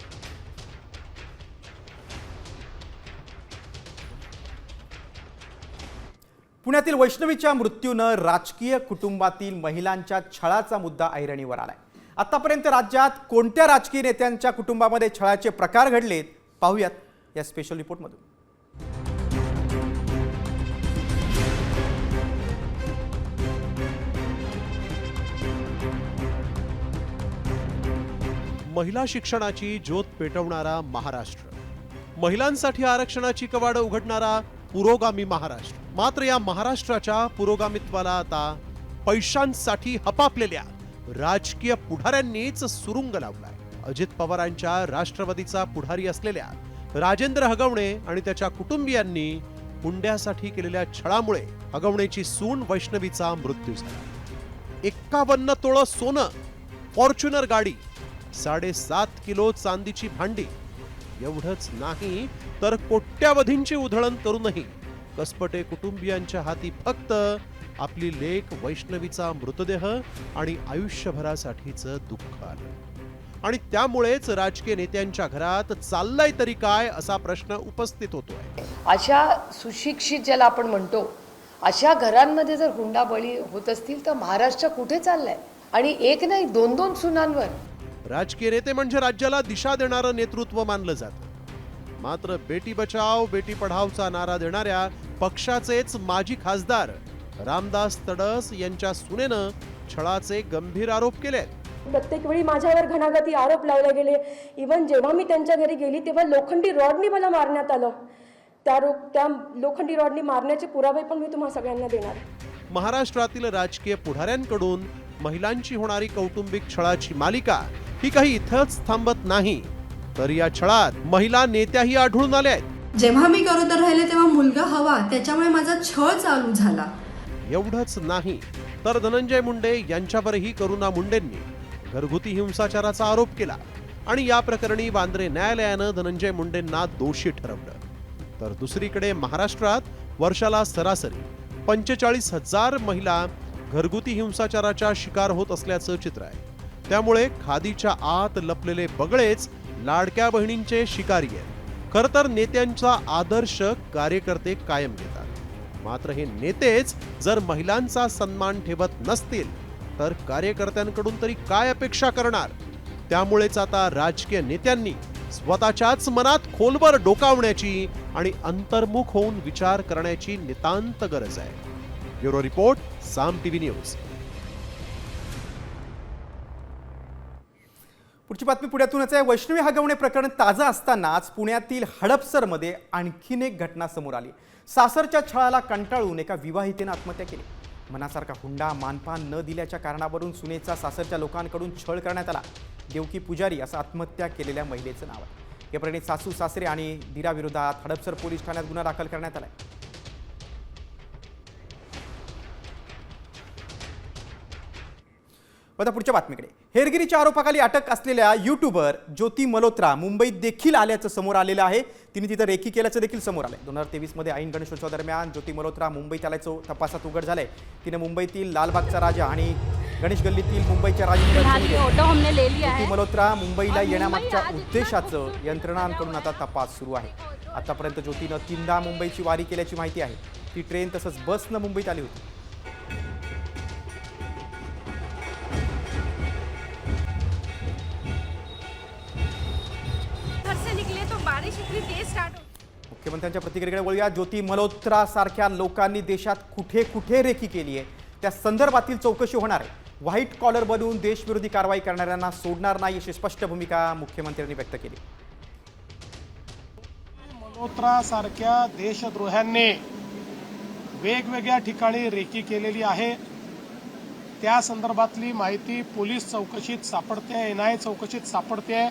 पुण्यातील वैष्णवीच्या मृत्यूनं राजकीय कुटुंबातील महिलांच्या छळाचा मुद्दा ऐरणीवर आलाय. आतापर्यंत राज्यात कोणत्या राजकीय नेत्यांच्या कुटुंबामध्ये छळाचे प्रकार घडलेत पाहूयात या स्पेशल रिपोर्टमधून. महिला शिक्षणाची ज्योत पेटवणारा महाराष्ट्र, महिलांसाठी आरक्षणाची कवाडं उघडणारा पुरोगामी महाराष्ट्र. मात्र या महाराष्ट्राच्या पुरोगामित्वाला आता पैशांसाठी हपापलेल्या राजकीय पुढाऱ्यांनीच सुरुंग लावलाय. अजित पवारांच्या राष्ट्रवादीचा पुढारी असलेल्या राजेंद्र हगवणे आणि त्याच्या कुटुंबियांनी हुंड्यासाठी केलेल्या छळामुळे हगवणेची सून वैष्णवीचा मृत्यू झाला. 51 तोळं सोनं, फॉर्च्युनर गाडी, 7.5 किलो चांदीची भांडी. एवढंच नाही तर कोट्यावधींची उधळण करूनही कसपटे कुटुंबियांच्या हाती फक्त आपली लेक वैष्णवीचा मृतदेह आणि आयुष्यभरासाठीचं दुःख आलं. आणि त्यामुळेच राजकीय नेत्यांच्या घरात चाललंय तरी काय असा प्रश्न उपस्थित होतोय. अशा सुशिक्षित ज्याला आपण म्हणतो अशा घरांमध्ये जर हुंडाबळी होत असतील तर महाराष्ट्र कुठे चाललाय? आणि एक नाही 2-2 सुनांवर. राजकीय नेते म्हणजे राज्याला दिशा देणारं नेतृत्व मानलं जातं. मात्र बेटी बचाव बेटी पढावचा नारा देणाऱ्या पक्षाचेच माजी खासदार रामदास तडस यांच्या सुनेनं छळाचे गंभीर आरोप केलेत. प्रत्येक वेळी माझ्यावर घणाघाती आरोप लावले गेले. इव्हन जेव्हा मी त्यांच्या घरी गेली तेव्हा लोखंडी रॉडनी मला मारण्यात आलं. त्या लोखंडी रॉडनी मारण्याचे पुरावे पण मी तुम्हा सगळ्यांना देणार. महाराष्ट्रातील राजकीय पुढाऱ्यांकडून महिलांची होणारी कौटुंबिक छळाची मालिका ही काही इथंच थांबत नाही, तर या छळात महिला नेत्याही आढळून आल्या आहेत. जेव्हा मी गरोदर राहिले तेव्हा मुलगा हवा, त्याच्यामुळे माझा छळ चालू झाला. एवढंच नाही तर धनंजय मुंडे यांच्यावरही करुणा मुंडेंनी घरगुती हिंसाचाराचा आरोप केला आणि या प्रकरणी वांद्रे न्यायालयानं धनंजय मुंडेंना दोषी ठरवलं. तर दुसरीकडे महाराष्ट्रात वर्षाला सरासरी 45,000 महिला घरगुती हिंसाचाराच्या शिकार होत असल्याचं चित्र आहे. त्यामुळे खादीच्या आत लपलेले बगळेच लाडक्या बहिणींचे शिकारी आहेत. खरं तर नेत्यांचा आदर्श कार्यकर्ते कायम घेतात. मात्र हे नेतेच जर महिलांचा सन्मान ठेवत नसतील तर कार्यकर्त्यांकडून तरी काय अपेक्षा करणार? त्यामुळेच आता राजकीय नेत्यांनी स्वतःच्याच मनात खोलवर डोकावण्याची आणि अंतर्मुख होऊन विचार करण्याची नितांत गरज आहे. ब्युरो रिपोर्ट, साम टीव्ही न्यूज. पुढची बातमी पुण्यातूनच आहे. वैष्णवी हगवणे प्रकरण ताजं असतानाच पुण्यातील हडपसरमध्ये आणखीन एक घटना समोर आली. सासरच्या छळाला कंटाळून एका विवाहितेनं आत्महत्या केली. मनासारखा हुंडा मानपान न दिल्याच्या कारणावरून सुनेचा सासरच्या लोकांकडून छळ करण्यात आला. देवकी पुजारी असं आत्महत्या केलेल्या महिलेचं नाव आहे. या प्रकरणी सासू सासरे आणि दिराविरोधात हडपसर पोलीस ठाण्यात गुन्हा दाखल करण्यात आलाय. आता पुढच्या बातमीकडे. हेरगिरीच्या आरोपाखाली अटक असलेल्या युट्यूबर ज्योती मल्होत्रा मुंबईत देखील आल्याचं समोर आलेलं आहे. तिने तिथं रेकी केल्याचं देखील समोर आलंय. 2023 मध्ये ऐन गणेशोत्सव दरम्यान ज्योती मल्होत्रा मुंबईत आल्याचं तपासात उघड झालंय. तिने मुंबईतील लालबागचा राजा आणि गणेश गल्लीतील मुंबईच्या ज्योती मल्होत्रा मुंबईला येण्यामागच्या उद्देशाचं यंत्रणांकडून आता तपास सुरू आहे. आतापर्यंत ज्योतीनं 3दा मुंबईची वारी केल्याची माहिती आहे. ती ट्रेन तसंच बसनं मुंबईत आली होती. मुख्यमंत्र्यांच्या प्रतिक्रियेकडे वळूया. ज्योती मल्होत्रा सारख्या लोकांनी देशात कुठे कुठे रेकी केली आहे त्या संदर्भातील चौकशी होणार आहे. व्हाईट कॉलर बनवून देशविरोधी कारवाई करणाऱ्यांना सोडणार नाही अशी स्पष्ट भूमिका मुख्यमंत्र्यांनी व्यक्त केली. मल्होत्रा सारख्या देशद्रोह्यांनी वेगवेगळ्या ठिकाणी रेकी केलेली आहे. त्या संदर्भातली माहिती पोलीस चौकशीत सापडते, NIA चौकशीत सापडते.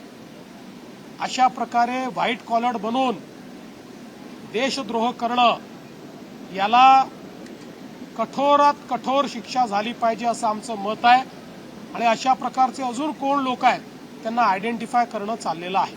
अशा प्रकारे व्हाईट कॉलर बनवून देशद्रोह करणं याला कठोरात कठोर शिक्षा झाली पाहिजे असं आमचं मत आहे. आणि अशा प्रकारचे अजून कोण लोक आहेत त्यांना आयडेंटिफाय करणं चाललेलं आहे.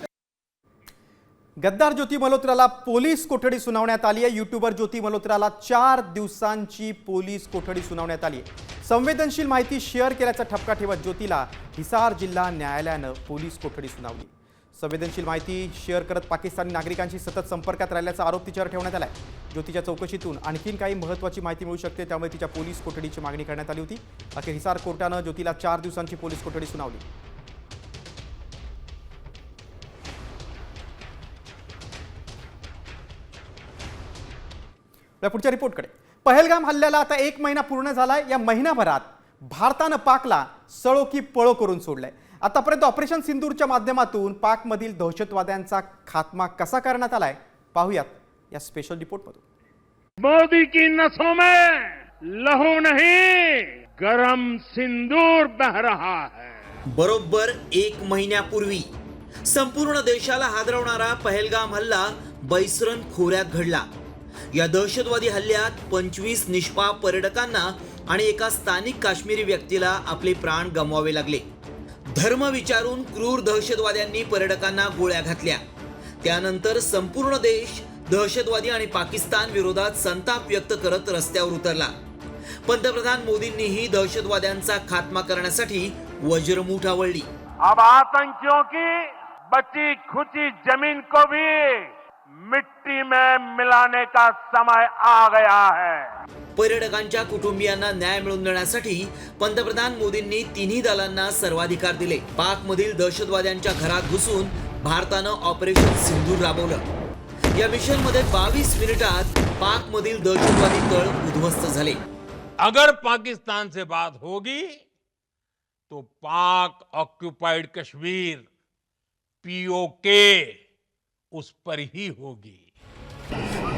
गद्दार ज्योती मल्होत्राला पोलीस कोठडी सुनावण्यात आली आहे. युट्यूबर ज्योती मल्होत्राला 4 दिवसांची पोलीस कोठडी सुनावण्यात आली आहे. संवेदनशील माहिती शेअर केल्याचा ठपका ठेवत ज्योतीला हिसार जिल्हा न्यायालयानं पोलीस कोठडी सुनावली. संवेदनशील माहिती शेअर करत पाकिस्तानी नागरिकांशी सतत संपर्कात राहिल्याचा आरोप तिच्यावर ठेवण्यात आला आहे. ज्योतीच्या चौकशीतून आणखीन काही महत्त्वाची माहिती मिळू शकते, त्यामुळे तिच्या पोलीस कोठडीची मागणी करण्यात आली होती. अखेर हिसार कोर्टानं ज्योतीला 4 दिवसांची पोलीस कोठडी सुनावली. पुढच्या रिपोर्टकडे. पहलगाम हल्ल्याला आता 1 महिना पूर्ण झालाय. या महिनाभरात भारतानं पाकला सळो की पळो करून सोडलंय. आतापर्यंत ऑपरेशन सिंदूरच्या माध्यमातून पाकमधील दहशतवाद्यांचा खात्मा कसा करण्यात आलाय पाहूयात या स्पेशल रिपोर्टमधून. मोदी की नसों में लहू नहीं गरम सिंदूर बह रहा है. बरोबर 1 महिन्यापूर्वी संपूर्ण देशाला हादरवणारा पहलगाम हल्ला बैसरन खोऱ्यात घडला. या दहशतवादी हल्ल्यात 25 निष्पाप पर्यटकांना आणि एका स्थानिक काश्मीरी व्यक्तीला आपले प्राण गमवावे लागले. धर्म विचारून क्रूर दहशतवाद्यांनी पर्यटकांना गोळ्या घातल्या. त्यानंतर संपूर्ण देश दहशतवादी आणि पाकिस्तान विरोधात संताप व्यक्त करत रस्त्यावर उतरला. पंतप्रधान मोदींनीही दहशतवाद्यांचा खात्मा करण्यासाठी वज्रमूठ आवळली. अब आतंकियों की बची खुची जमीन को भी मिट्टी में मिलाने का समय आ गया है. पर्यटकांच्या कुटुंबियांना न्याय मिळवून देण्यासाठी पंतप्रधान मोदींनी तिन्ही दलांना सर्वाधिकार दिले. पाकमधील दहशतवाद्यांच्या घरात घुसून भारतानं ऑपरेशन सिंधूर राबवलं. या मिशनमध्ये 22 मिनिटात पाकमधील दहशतवादी तळ उद्ध्वस्त झाले. अगर पाकिस्तान से बात होगी तो पाक ऑक्युपाइड कश्मीर पीओके उस पर ही होगी.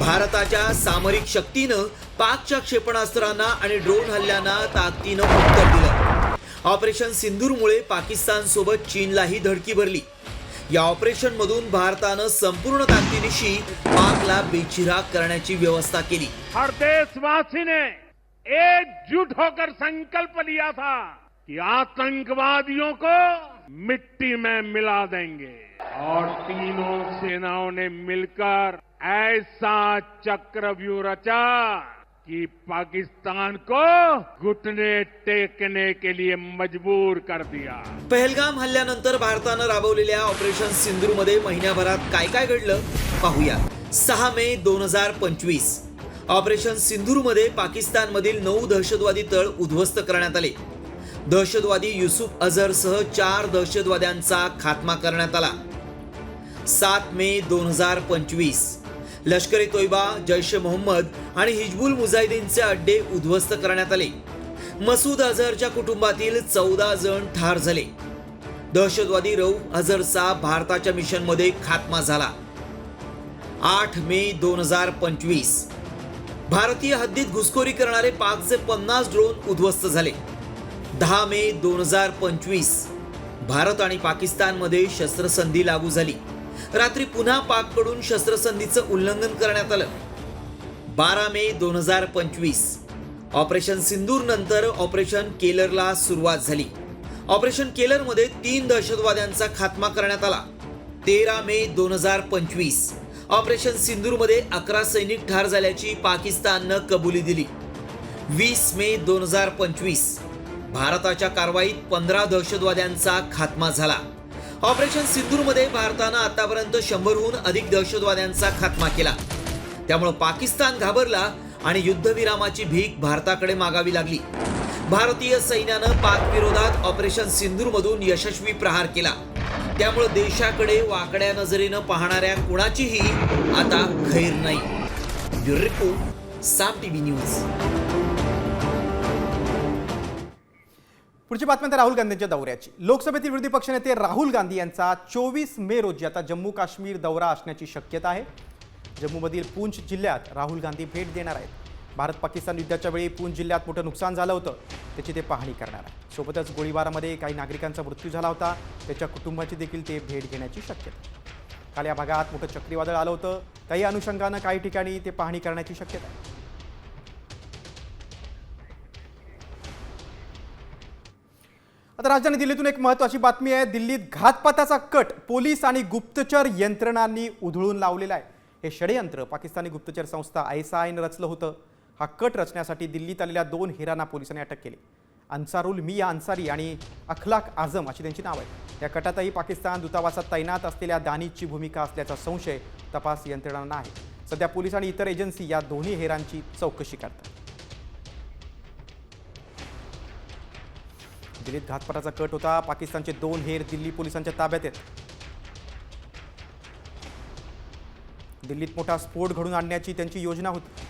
भारताच्या सामरिक शक्तीनं पाकच्या क्षेपणास्त्रांना आणि ड्रोन हल्ल्यांना ताकदीनं उत्तर दिलं. ऑपरेशन सिंधूरमुळे पाकिस्तान सोबत चीनलाही धडकी भरली. या ऑपरेशन मधून भारतानं संपूर्ण ताकदीनिशी पाकला बेचिराग करण्याची व्यवस्था केली. हर देशवासी ने एकजुट होकर संकल्प लिया था कि आतंकवादियों को मिट्टी में मिला देंगे और तीनों सेनाओं ने मिलकर ऐसा चक्रव्यूह रचा कि पाकिस्तान को घुटने टेकने के लिए मजबूर कर दिया. पहलगाम हल्ल्यानंतर भारतानं राबवलेल्या ऑपरेशन सिंधूरमध्ये महिन्याभरात काय काय घडलं पाहूया. 6 मे 2025 ऑपरेशन सिंधूरमध्ये पाकिस्तानमधील 9 दहशतवादी तळ उद्ध्वस्त करण्यात आले. दहशतवादी युसुफ अझहरसह 4 दहशतवाद्यांचा खात्मा करण्यात आला. 7 मे 2025 लष्कर ए तोयबा, जैश ए मोहम्मद आणि हिजबुल मुजाहिदीनचे अड्डे उद्ध्वस्त करण्यात आले. मसूद अझहरच्या कुटुंबातील 14 जण ठार झाले. दहशतवादी रऊफ अझहरचा भारताच्या मिशनमध्ये खात्मा झाला. 8 मे 2025 भारतीय हद्दीत घुसखोरी करणारे पाकचे 50 ड्रोन उद्ध्वस्त झाले. 10 मे 2025 भारत आणि पाकिस्तानमध्ये शस्त्रसंधी लागू झाली. रात्री पुन्हा पाककडून शस्त्रसंधीचं उल्लंघन करण्यात आलं. 12 मे 2025 ऑपरेशन सिंधूर नंतर ऑपरेशन केलरला सुरुवात झाली. ऑपरेशन केलरमध्ये 3 दहशतवाद्यांचा खात्मा करण्यात आला. 13 मे 2025 ऑपरेशन सिंधूरमध्ये 11 सैनिक ठार झाल्याची पाकिस्ताननं कबुली दिली. 20 मे 2025 भारताच्या कारवाईत 15 दहशतवाद्यांचा खात्मा झाला. ऑपरेशन सिंधूरमध्ये भारतानं आतापर्यंत 100हून अधिक दहशतवाद्यांचा खात्मा केला. त्यामुळे पाकिस्तान घाबरला आणि युद्धविरामाची भीक भारताकडे मागावी लागली. भारतीय सैन्यानं पाक विरोधात ऑपरेशन सिंधूरमधून यशस्वी प्रहार केला. त्यामुळे देशाकडे वाकड्या नजरेनं पाहणाऱ्या कुणाचीही आता खैर नाही. ब्युरो रिपोर्ट, साम टीव्ही न्यूज. पुढची बातमी राहुल गांधींच्या दौऱ्याची. लोकसभेतील विरोधी पक्षनेते राहुल गांधी यांचा 24 मे रोजी आता जम्मू काश्मीर दौरा असण्याची शक्यता आहे. जम्मूमधील पूंछ जिल्ह्यात राहुल गांधी भेट देणार आहेत. भारत पाकिस्तान युद्धाच्या वेळी पूंछ जिल्ह्यात मोठं नुकसान झालं होतं, त्याची ते पाहणी करणार आहे. सोबतच गोळीबारामध्ये काही नागरिकांचा मृत्यू झाला होता, त्याच्या कुटुंबाची देखील ते भेट घेण्याची शक्यता. काल या भागात मोठं चक्रीवादळ आलं होतं, काही अनुषंगानं काही ठिकाणी ते पाहणी करण्याची शक्यता आहे. आता राजधानी दिल्लीतून एक महत्त्वाची बातमी आहे. दिल्लीत घातपाताचा कट पोलीस आणि गुप्तचर यंत्रणांनी उधळून लावलेला आहे. हे षडयंत्र पाकिस्तानी गुप्तचर संस्था ISIनं रचलं होतं. हा कट रचण्यासाठी दिल्लीत आलेल्या 2 हेरांना पोलिसांनी अटक केली. अन्सारुल मिया अन्सारी आणि अखलाक आझम अशी त्यांची नावं आहेत. या कटातही पाकिस्तान दूतावासात तैनात असलेल्या दानिशची भूमिका असल्याचा संशय तपास यंत्रणांना आहे. सध्या पोलीस आणि इतर एजन्सी या दोन्ही हेरांची चौकशी करतात. दिल्लीत घातपाताचा कट होता. पाकिस्तानचे 2 हेर दिल्ली पोलिसांच्या ताब्यात आहेत. दिल्लीत मोठा स्फोट घडून आणण्याची त्यांची योजना होती.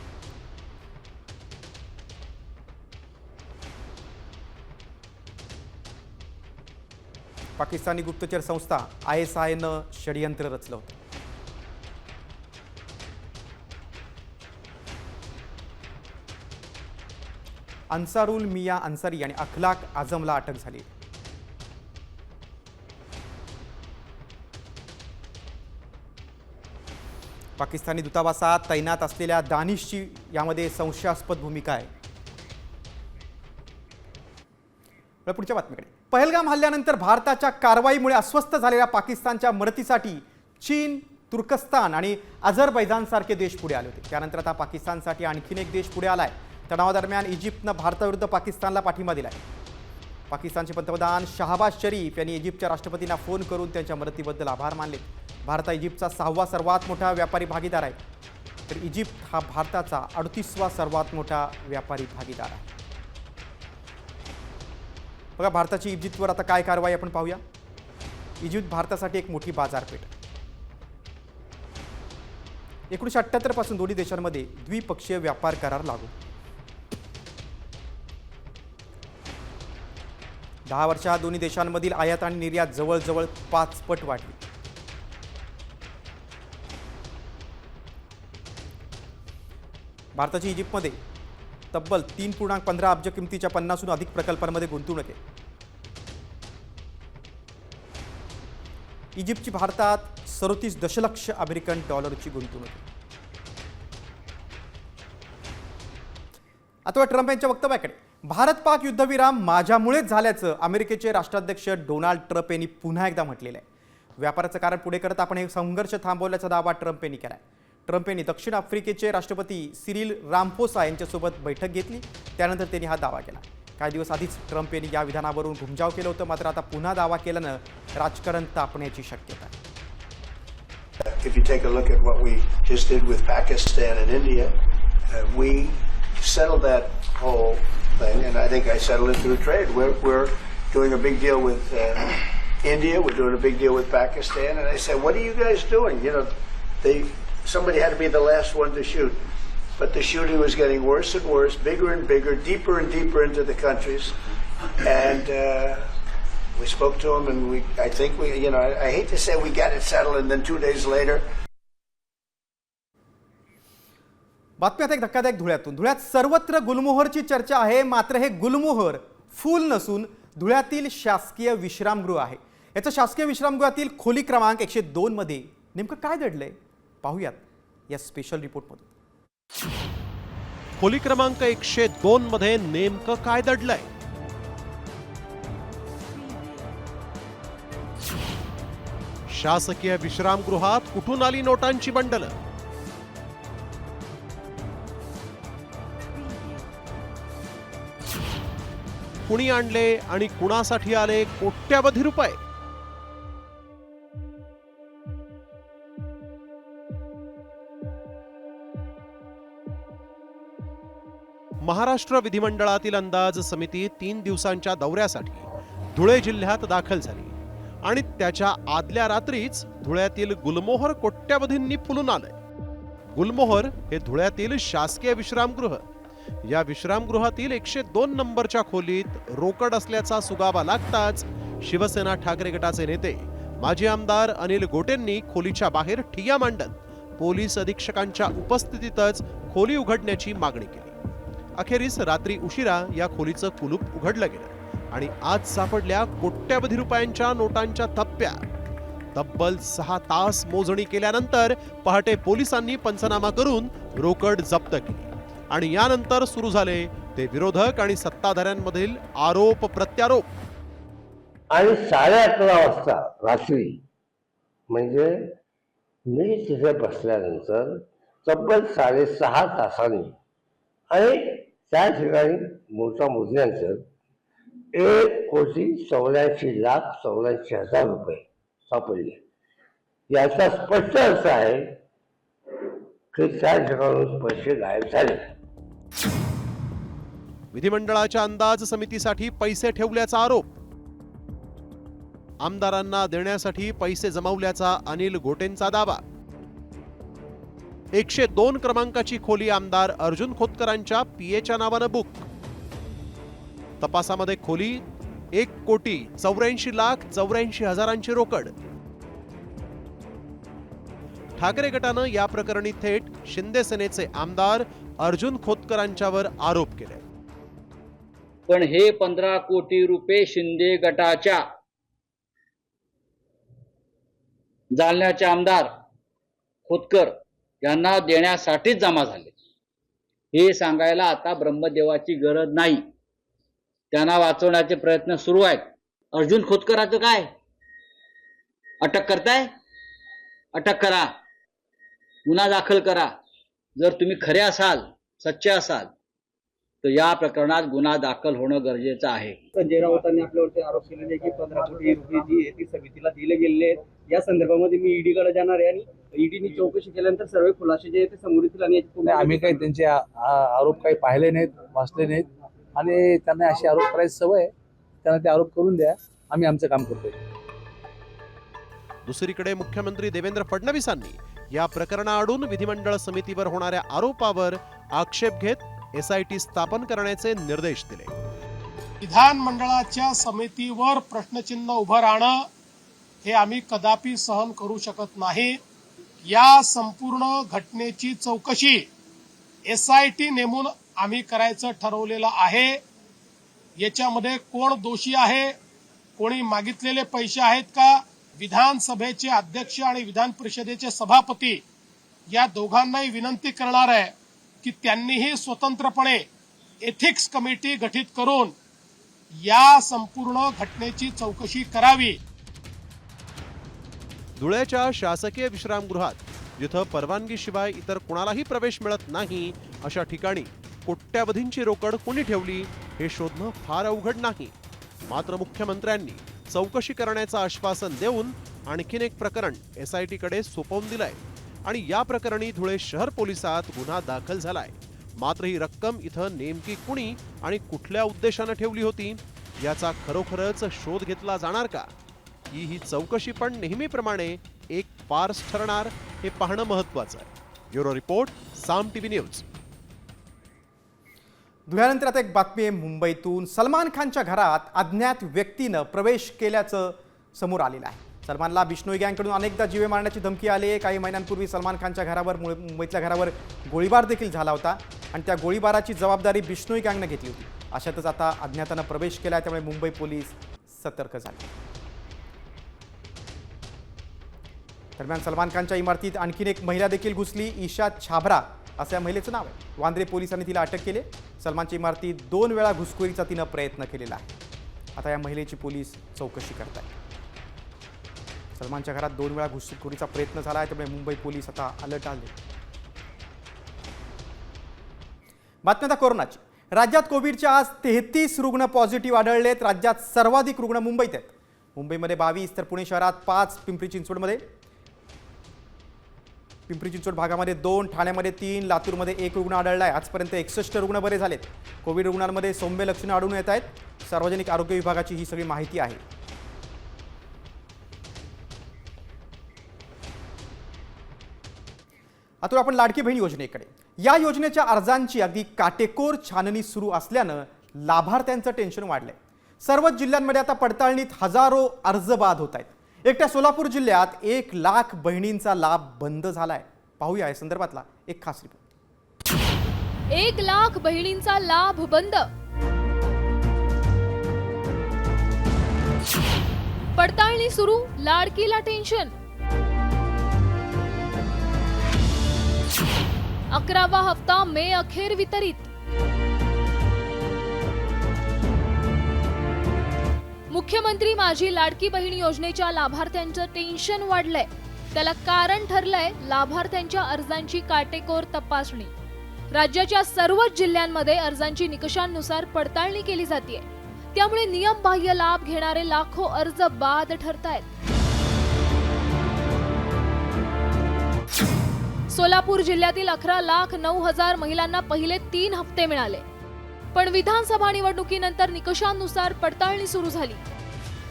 पाकिस्तानी गुप्तचर संस्था ISIनं षडयंत्र रचलं होतं. अन्सारुल मिया अन्सारी आणि अखलाक आझमला अटक झाली. पाकिस्तानी दूतावासात तैनात असलेल्या दानिशची यामध्ये संशयास्पद भूमिका आहे. आपल्या पुढच्या बातमीकडे. पहलगाम हल्ल्यानंतर भारताच्या कारवाईमुळे अस्वस्थ झालेल्या पाकिस्तानच्या मदतीसाठी चीन, तुर्कस्तान आणि अझरबैजानसारखे देश पुढे आले होते. त्यानंतर आता पाकिस्तानसाठी आणखीन एक देश पुढे आलाय. तणावादरम्यान इजिप्तनं भारताविरुद्ध पाकिस्तानला पाठिंबा दिलाय. पाकिस्तानचे पंतप्रधान शहबाज शरीफ यांनी इजिप्तच्या राष्ट्रपतींना फोन करून त्यांच्या मदतीबद्दल आभार मानले. भारत इजिप्तचा 6वा सर्वात मोठा व्यापारी भागीदार आहे, तर इजिप्त हा भारताचा 38वा सर्वात मोठा व्यापारी भागीदार आहे. बघा भारताची इजिप्तवर आता काय कारवाई आपण पाहूया. इजिप्त भारतासाठी एक मोठी बाजारपेठ. 1978 पासून दोन्ही देशांमध्ये द्विपक्षीय व्यापार करार लागू. 10 वर्षात दोन्ही देशांमधील आयात आणि निर्यात जवळजवळ 5 पट वाढली. भारताची इजिप्तमध्ये तब्बल 3.15 अब्ज किमतीच्या 50हून अधिक प्रकल्पांमध्ये गुंतवणूक आहे. इजिप्तची भारतात 37 दशलक्ष अमेरिकन डॉलरची गुंतवणूक आहे. आता ट्रम्प यांच्या वक्तव्याकडे. भारत पाक युद्धविराम माझ्यामुळेच झाल्याचं अमेरिकेचे राष्ट्राध्यक्ष डोनाल्ड ट्रम्प यांनी पुन्हा एकदा म्हटलेलं आहे. व्यापाराचं कारण पुढे करत आपण हे संघर्ष थांबवल्याचा दावा ट्रम्प यांनी केला आहे. ट्रम्प यांनी दक्षिण आफ्रिकेचे राष्ट्रपती सिरिल रामफोसा यांच्यासोबत बैठक घेतली. त्यानंतर त्यांनी हा दावा केला. काही दिवस आधीच ट्रम्प यांनी या विधानावरून घुमजाव केलं होतं, मात्र आता पुन्हा दावा केल्यानं राजकारण तापण्याची शक्यता आहे. If you take a look at what we just did with Pakistan and India, we settled that whole thing, and I think I settled it through trade. We're doing a big deal with India, we're doing a big deal with Pakistan, and I said, what are you guys doing? You know, somebody had to be the last one to shoot, but the shooting was getting worse and worse, bigger and bigger, deeper and deeper into the countries, and we spoke to them, and I think you know, I hate to say we got it settled, and then 2 days later. बातमी एक धक्कादायक धुळ्यातून. धुळ्यात सर्वत्र गुलमोहरची चर्चा आहे, मात्र हे गुलमोहर फूल नसून धुळ्यातील शासकीय विश्रामगृह आहे. याचं शासकीय विश्रामगृहातील खोली क्रमांक 102 मध्ये नेमकं काय दडलंय पाहूयात या स्पेशल रिपोर्टमधून. खोली क्रमांक 102 मध्ये नेमकं काय दडलंय? शासकीय विश्रामगृहात कुठून आली नोटांची बंडल? कुणी आणले आणि कुणासाठी आले कोट्यावधी रुपये? महाराष्ट्र विधिमंडळातील अंदाज समिती 3 दिवसांच्या दौऱ्यासाठी धुळे जिल्ह्यात दाखल झाली आणि त्याच्या आदल्या रात्रीच धुळ्यातील गुलमोहर कोट्यावधींनी फुलून आलंय. गुलमोहर हे धुळ्यातील शासकीय विश्रामगृह. या विश्रामगृहातील 102 नंबरच्या खोलीत रोकड असल्याचा सुगावा लागताच शिवसेना ठाकरे गटाचे नेते माजी आमदार अनिल गोटेंनी खोलीच्या बाहेर ठिय्या मांडत पोलीस अधीक्षकांच्या उपस्थितीतच खोली उघडण्याची मागणी केली. अखेरीस रात्री उशिरा या खोलीचं कुलूप उघडलं गेलं आणि आज सापडल्या कोट्यावधी रुपयांच्या नोटांच्या थप्प्या. तब्बल 6 तास मोजणी केल्यानंतर पहाटे पोलिसांनी पंचनामा करून रोकड जप्त केली आणि यानंतर सुरू झाले ते विरोधक आणि सत्ताधाऱ्यांमधील आरोप प्रत्यारोप. आणि 11:30 वाजता रात्री म्हणजे मी तिथे बसल्यानंतर तब्बल 6.5 तासांनी आणि त्या ठिकाणी मोजल्यानंतर 1,84,84,000 रुपये सापडले. याचा स्पष्ट अर्थ आहे की त्या ठिकाणून पैसे गायब झाले. विधिमंडळाच्या अंदाज समितीसाठी पैसे ठेवल्याचा आरोप. आमदारांना देण्यासाठी पैसे जमवल्याचा अनिल गोटेंचा दावा. 102 क्रमांकाची खोली आमदार अर्जुन खोतकरांच्या पीएच्या नावानं बुक. तपासामध्ये खोली 1,84,84,000 रोकड. ठाकरे गटानं या प्रकरणी थेट शिंदे सेनेचे आमदार अर्जुन खोतकरांच्यावर आरोप केले. पण हे 15 कोटी रुपये शिंदे गटाच्या जालन्याचे आमदार खोतकर यांना देण्यासाठीच जमा झाले. हे सांगायला आता ब्रह्मदेवाची गरज नाही. त्यांना वाचवण्याचे प्रयत्न सुरू आहेत. अर्जुन खोतकराचं काय? अटक करताय? अटक करा, गुन्हा दाखल करा. जर तुम्ही खरे असाल, सच्चे असाल, तर या प्रकरणात गुन्हा दाखल होणं गरजेचं आहे. संजय राऊतांनी आपल्यावरती आरोप केलेले की 15 कोटी रुपये जी आहे ती समितीला दिले गेलेले आहेत. या संदर्भामध्ये मी ईडीकडे जाणार आहे आणि ईडीने चौकशी केल्यानंतर सर्व खुलासे जे आहेत ते समोर येतील. आणि आम्ही काही त्यांचे आरोप काही पाहिले नाहीत, वाचले नाहीत आणि त्यांना असे आरोप करायची सवय आहे. त्यांना ते आरोप करून द्या, आम्ही आमचं काम करतोय. दुसरीकडे मुख्यमंत्री देवेंद्र फडणवीसांनी या प्रकरणाआडून विधिमंडळ समितीवर होणाऱ्या आरोपावर आक्षेप घेत SIT स्थापन करण्याचे निर्देश दिले. विधानमंडळाच्या समितीवर प्रश्नचिन्ह उभं राहणं हे आम्ही कदापि सहन करू शकत नाही. या संपूर्ण घटनेची चौकशी SIT नेमून आम्ही करायचं ठरवलेलं आहे. याच्यामध्ये कोण दोषी आहे, कोणी मागितलेले पैसे आहेत का, विधानसभेचे अध्यक्ष आणि विधान परिषदेचे सभापती या दोघांनाही विनंती करणार आहे की त्यांनीही स्वतंत्रपणे एथिक्स कमिटी गठीत करून या संपूर्ण घटनेची चौकशी करावी. धुळ्याच्या शासकीय विश्रामगृहात जिथं परवानगीशिवाय इतर कोणालाही प्रवेश मिळत नाही अशा ठिकाणी कोट्यावधींची रोकड कोणी ठेवली हे शोधणं फार अवघड नाही. मात्र मुख्यमंत्र्यांनी चौकशी करण्याचं आश्वासन देऊन आणखीन एक प्रकरण SIT कडे सोपवून दिलंय आणि या प्रकरणी धुळे शहर पोलिसात गुन्हा दाखल झालाय. मात्र ही रक्कम इथं नेमकी कुणी आणि कुठल्या उद्देशानं ठेवली होती याचा खरोखरच शोध घेतला जाणार का? ही चौकशी पण नेहमीप्रमाणे एक फार्स ठरणार हे पाहणं महत्त्वाचं आहे. ब्युरो रिपोर्ट, साम TV न्यूज. धुळ्यानंतर आता एक बातमी आहे मुंबईतून. सलमान खानच्या घरात अज्ञात व्यक्तीनं प्रवेश केल्याचं समोर आलेलं आहे. सलमानला बिश्नोई गँगकडून अनेकदा जीवे मारण्याची धमकी आली आहे. काही महिन्यांपूर्वी सलमान खानच्या घरावर, मुंबईतल्या घरावर गोळीबार देखील झाला होता आणि त्या गोळीबाराची जबाबदारी बिश्नोई गँगनं घेतली होती. अशातच आता अज्ञातानं प्रवेश केला, त्यामुळे मुंबई पोलीस सतर्क झाले. दरम्यान सलमान खानच्या इमारतीत आणखीन एक महिला देखील घुसली. ईशा छाबरा असं या महिलेचं नाव आहे. वांद्रे पोलिसांनी तिला अटक केली. सलमानच्या इमारतीत 2 वेळा घुसखोरीचा तिनं प्रयत्न केलेला आहे. आता या महिलेची पोलीस चौकशी करत आहेत. सलमानच्या घरात 2 वेळा घुसखोरीचा प्रयत्न झाला आहे, त्यामुळे मुंबई पोलीस आता अलर्ट आले. बातमी आता कोरोनाची. राज्यात कोविडचे आज 33 रुग्ण पॉझिटिव्ह आढळलेत. राज्यात सर्वाधिक रुग्ण मुंबईत आहेत. मुंबईमध्ये 22, तर पुणे शहरात 5, पिंपरी चिंचवड भागामध्ये 2, ठाण्यामध्ये 3, लातूरमध्ये 1 रुग्ण आढळला आहे. आजपर्यंत 61 रुग्ण बरे झालेत. कोविड रुग्णांमध्ये सौम्य लक्षणं आढळून येत आहेत. सार्वजनिक आरोग्य विभागाची ही सगळी माहिती आहे. आता आपण लाडकी बहीण योजनेकडे. या योजनेच्या अर्जांची अगदी काटेकोर छाननी सुरू असल्यानं लाभार्थ्यांचं टेन्शन वाढलंय. सर्वच जिल्ह्यांमध्ये आता पडताळणीत हजारो अर्ज बाद होत आहेत. एकट्या सोलापूर जिल्ह्यात 1 लाख बहिणींचा लाभ बंद झालाय. पाहूया या संदर्भातला एक खास रिपोर्ट. 1 लाख बहिणींचा लाभ बंद. पडताळणी सुरू, लाडकीला टेन्शन. 11वा हप्ता मे अखेर वितरित. मुख्यमंत्री माझी लाडकी बहीण योजनेच्या लाभार्थ्यांचं टेन्शन वाढलंय. त्याला कारण ठरलंय लाभार्थ्यांच्या अर्जांची काटेकोर तपासणी. राज्याच्या सर्वच जिल्ह्यांमध्ये अर्जांची निकषांनुसार पडताळणी केली जाते. त्यामुळे नियमबाह्य लाभ घेणारे लाखो अर्ज बाद ठरतायत. सोलापूर जिल्ह्यातील 11,09,000 महिलांना पहिले 3 हप्ते मिळाले. पण विधानसभा निवडणुकीनंतर निकषांनुसार पडताळणी सुरू झाली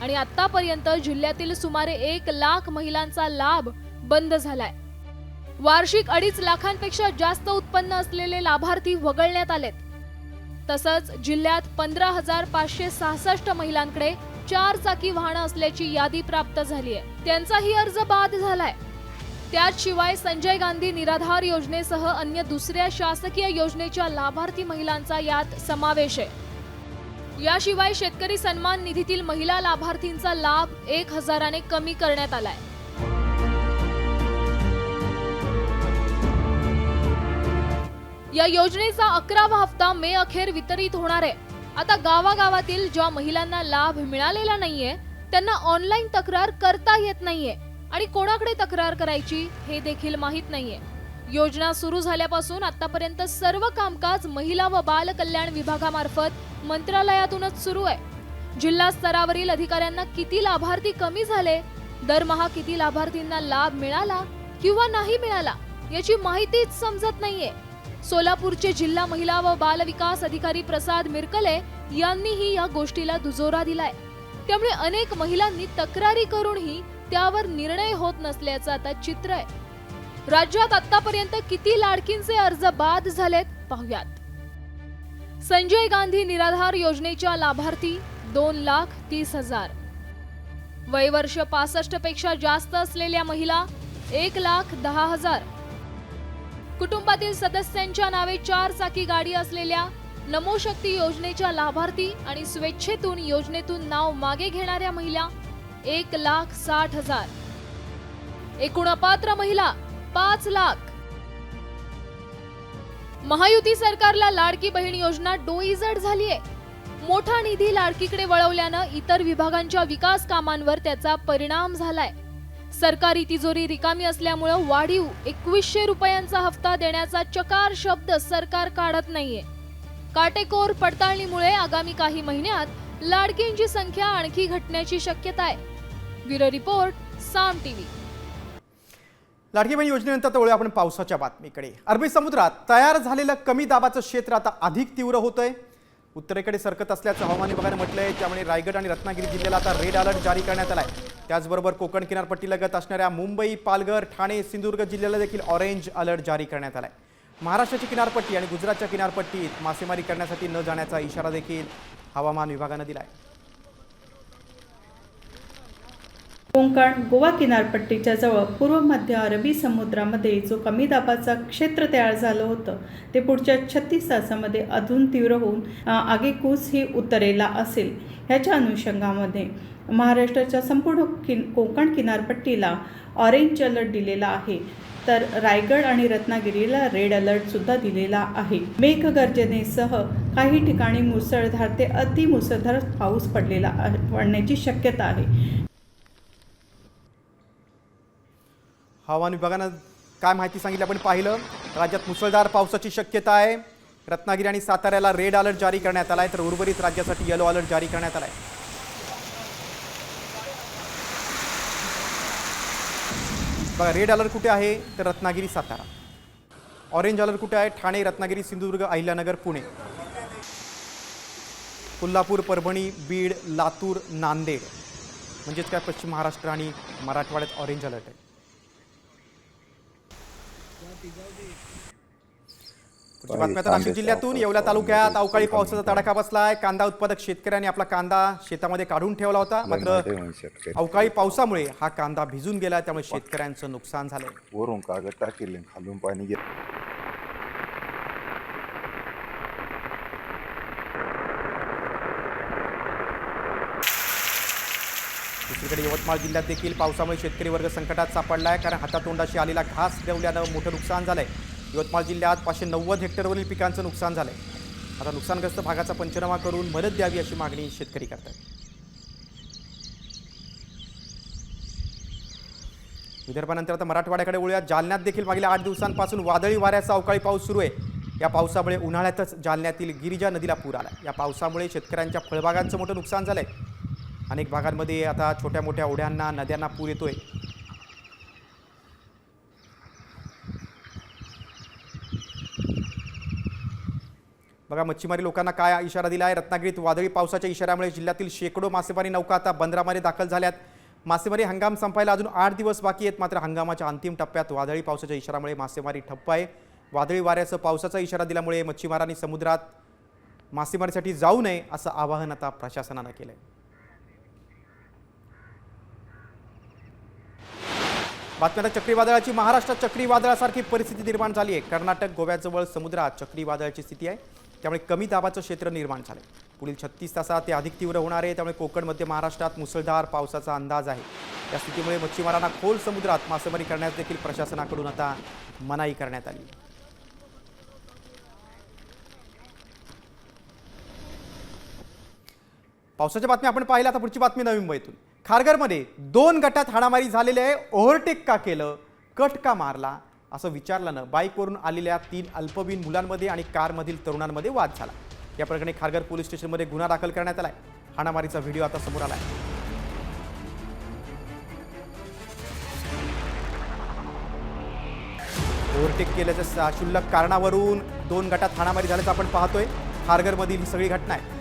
आणि आतापर्यंत जिल्ह्यातील सुमारे 1 लाख महिलांचा लाभ बंद झालाय. वार्षिक 2.5 लाखांपेक्षा जास्त उत्पन्न असलेले लाभार्थी वगळण्यात आलेत. तसंच जिल्ह्यात 15,566 महिलांकडे 4 चाकी वाहनं असल्याची यादी प्राप्त झाली आहे. त्यांचाही अर्ज बाद झालाय. त्याशिवाय संजय गांधी निराधार योजनेसह अन्य दुसऱ्या शासकीय योजनेच्या लाभार्थी महिलांचा यात समावेश आहे. याशिवाय शेतकरी सन्मान निधीतील महिला लाभार्थींचा लाभ 1,000ने कमी करण्यात आलाय. या योजनेचा 11वा हप्ता मे अखेर वितरित होणार आहे. आता गावागावातील ज्या महिलांना लाभ मिळालेला नाहीये त्यांना ऑनलाईन तक्रार करता येत नाहीये आणि कोणाकडे तक्रार करायची हे देखील माहित नाहीये. योजना सुरू झाल्यापासून आतापर्यंत सर्व कामकाज महिला व बाल कल्याण विभागामार्फत मंत्रालयातूनच सुरू आहे. जिल्हा स्तरावरील अधिकाऱ्यांना किती लाभार्थी कमी झाले, दरमहा किती लाभार्थींना लाभ मिळाला किंवा नाही मिळाला याची माहितीच समजत नाहीये. सोलापूरचे जिल्हा महिला व बाल विकास अधिकारी प्रसाद मिरकले यांनीही या गोष्टीला दुजोरा दिलाय. त्यामुळे अनेक महिलांनी तक्रारी करूनही त्यावर निर्णय होत नसल्याचं आता चित्र आहे. राज्यात आतापर्यंत किती लाडकींचे अर्ज बाद झालेत पाहूयात. संजय गांधी निराधार योजनेच्या लाभार्थी 2,30,000. वयवर्ष 65 पेक्षा जास्त असलेल्या महिला 1,10,000. कुटुंबातील सदस्यांच्या नावे 4 चाकी गाडी असलेल्या नमो शक्ती योजनेच्या लाभार्थी आणि स्वेच्छेतून योजनेतून नाव मागे घेणाऱ्या महिला 1,60,000. एकूण अपात्र महिला 5 लाख. महायुती सरकारला लाडकी बहीण योजना डोईजड झालीये. मोठा निधी लाडकीकडे वळवल्यानं इतर विभागांच्या विकास कामांवर त्याचा परिणाम झालाय. सरकारी तिजोरी रिकामी असल्यामुळे वाढीव 2100 रुपयांचा हप्ता देण्याचा चकार शब्द सरकार काढत नाहीये. काटेकोर पडताळणीमुळे आगामी काही महिन्यात लाडकींची संख्या आणखी घटण्याची शक्यता आहे. ब्युरो रिपोर्ट, साम टीव्ही. लाडकी बहीण योजनेनंतर वळूया आपण पावसाच्या बातमीकडे. अरबी समुद्रात तयार झालेलं कमी दाबाचं क्षेत्र आता अधिक तीव्र होतंय. उत्तरेकडे सरकत असल्याचं हवामान विभागाने म्हटलंय. त्यामुळे रायगड आणि रत्नागिरी जिल्ह्याला आता रेड अलर्ट जारी करण्यात आलाय. त्याचबरोबर कोकण किनारपट्टीलगत असणाऱ्या मुंबई, पालघर, ठाणे, सिंधुदुर्ग जिल्ह्याला देखील ऑरेंज अलर्ट जारी करण्यात आलाय. महाराष्ट्राची किनारपट्टी आणि गुजरातच्या किनारपट्टीत मासेमारी करण्यासाठी न जाण्याचा इशारा देखील हवामान विभागाने दिलाय. कोकण गोवा किनारपट्टीच्या जवळ पूर्व मध्य अरबी समुद्रामध्ये जो कमी दाबाचा क्षेत्र तयार झालं होतं ते पुढच्या 36 तासामध्ये अजून तीव्र होऊन आगेकूच ही उत्तरेला असेल. ह्याच्या अनुषंगामध्ये महाराष्ट्राच्या संपूर्ण कोकण किनारपट्टीला ऑरेंज अलर्ट दिलेला आहे, तर रायगड आणि रत्नागिरीला रेड अलर्ट सुद्धा दिलेला आहे. मेघगर्जनेसह काही ठिकाणी मुसळधार ते अतिमुसळधार पाऊस पडण्याची शक्यता आहे. हवामान विभागानं काय माहिती सांगितली आपण पाहिलं. राज्यात मुसळधार पावसाची शक्यता आहे. रत्नागिरी आणि साताऱ्याला रेड अलर्ट जारी करण्यात आलाय, तर उर्वरित राज्यासाठी येलो अलर्ट जारी करण्यात आलाय. बघा, रेड अलर्ट कुठे आहे तर रत्नागिरी, सातारा. ऑरेंज अलर्ट कुठे आहे? ठाणे, रत्नागिरी, सिंधुदुर्ग, अहिल्यानगर, पुणे, कोल्हापूर, परभणी, बीड, लातूर, नांदेड. म्हणजेच काय पश्चिम महाराष्ट्र आणि मराठवाड्यात ऑरेंज अलर्ट आहे. बातम्या तर नाशिक जिल्ह्यातून येवला तालुक्यात अवकाळी पावसाचा तडाखा बसलाय. कांदा उत्पादक शेतकऱ्यांनी आपला कांदा शेतामध्ये काढून ठेवला होता, मात्र अवकाळी पावसामुळे हा कांदा भिजून गेला, त्यामुळे शेतकऱ्यांचं नुकसान झालंय. वरून कागद टाकले, खालून पाणी गेलं. दुसरीकडे यवतमाळ जिल्ह्यात देखील पावसामुळे शेतकरी वर्ग संकटात सापडलाय, कारण हातातोंडाशी आलेला घास देवल्यानं मोठं नुकसान झालंय. यवतमाळ जिल्ह्यात 590 हेक्टरवरील पिकांचं नुकसान झालंय. आता नुकसानग्रस्त भागाचा पंचनामा करून मदत द्यावी अशी मागणी शेतकरी करतात. विदर्भानंतर आता मराठवाड्याकडे वळूया. जालन्यात देखील मागील 8 दिवसांपासून वादळी वाऱ्याचा अवकाळी पाऊस सुरू आहे. या पावसामुळे उन्हाळ्यातच जालन्यातील गिरिजा नदीला पूर आला. या पावसामुळे शेतकऱ्यांच्या फळबागांचं मोठं नुकसान झालंय. अनेक भागांमध्ये आता छोट्या मोठ्या ओढ्यांना, नद्यांना पूर येतोय. बघा, मच्छीमारी लोकांना काय इशारा दिला आहे. रत्नागिरीत वादळी पावसाच्या इशाऱ्यामुळे जिल्ह्यातील शेकडो मासेमारी नौका आता बंदरामध्ये दाखल झाल्यात. मासेमारी हंगाम संपायला अजून 8 दिवस बाकी आहेत, मात्र हंगामाच्या अंतिम टप्प्यात वादळी पावसाच्या इशाऱ्यामुळे मासेमारी ठप्प आहे. वादळी वाऱ्यासह पावसाचा इशारा दिल्यामुळे मच्छीमारांनी समुद्रात मासेमारीसाठी जाऊ नये असं आवाहन आता प्रशासनानं केलंय. बातम्या चक्रीवादळाची. महाराष्ट्रात चक्रीवादळासारखी परिस्थिती निर्माण झाली आहे. कर्नाटक, गोव्याजवळ समुद्रात चक्रीवादळाची स्थिती आहे, त्यामुळे कमी दाबाचं क्षेत्र निर्माण झालंय. पुढील 36 तासात ते अधिक तीव्र होणार आहे, त्यामुळे कोकण मध्य महाराष्ट्रात मुसळधार पावसाचा अंदाज आहे. या स्थितीमुळे मच्छीमारांना खोल समुद्रात मासेमारी करण्यास देखील प्रशासनाकडून आता मनाई करण्यात आली. पावसाच्या बातम्या आपण पाहिल्या. आता पुढची बातमी नवी मुंबईतून. खारघरमध्ये 2 गटात हाणामारी झालेली आहे. ओव्हरटेक का केलं, कट का मारला असं विचारल्यानं बाईकवरून आलेल्या 3 अल्पवयीन मुलांमध्ये आणि कारमधील तरुणांमध्ये वाद झाला. या प्रकरणी खारघर पोलीस स्टेशनमध्ये गुन्हा दाखल करण्यात आलाय. हाणामारीचा व्हिडिओ आता समोर आलाय. ओव्हरटेक केल्याच्या क्षुल्लक कारणावरून 2 गटात हाणामारी झाल्याचं आपण पाहतोय. खारघरमधील ही सगळी घटना आहे.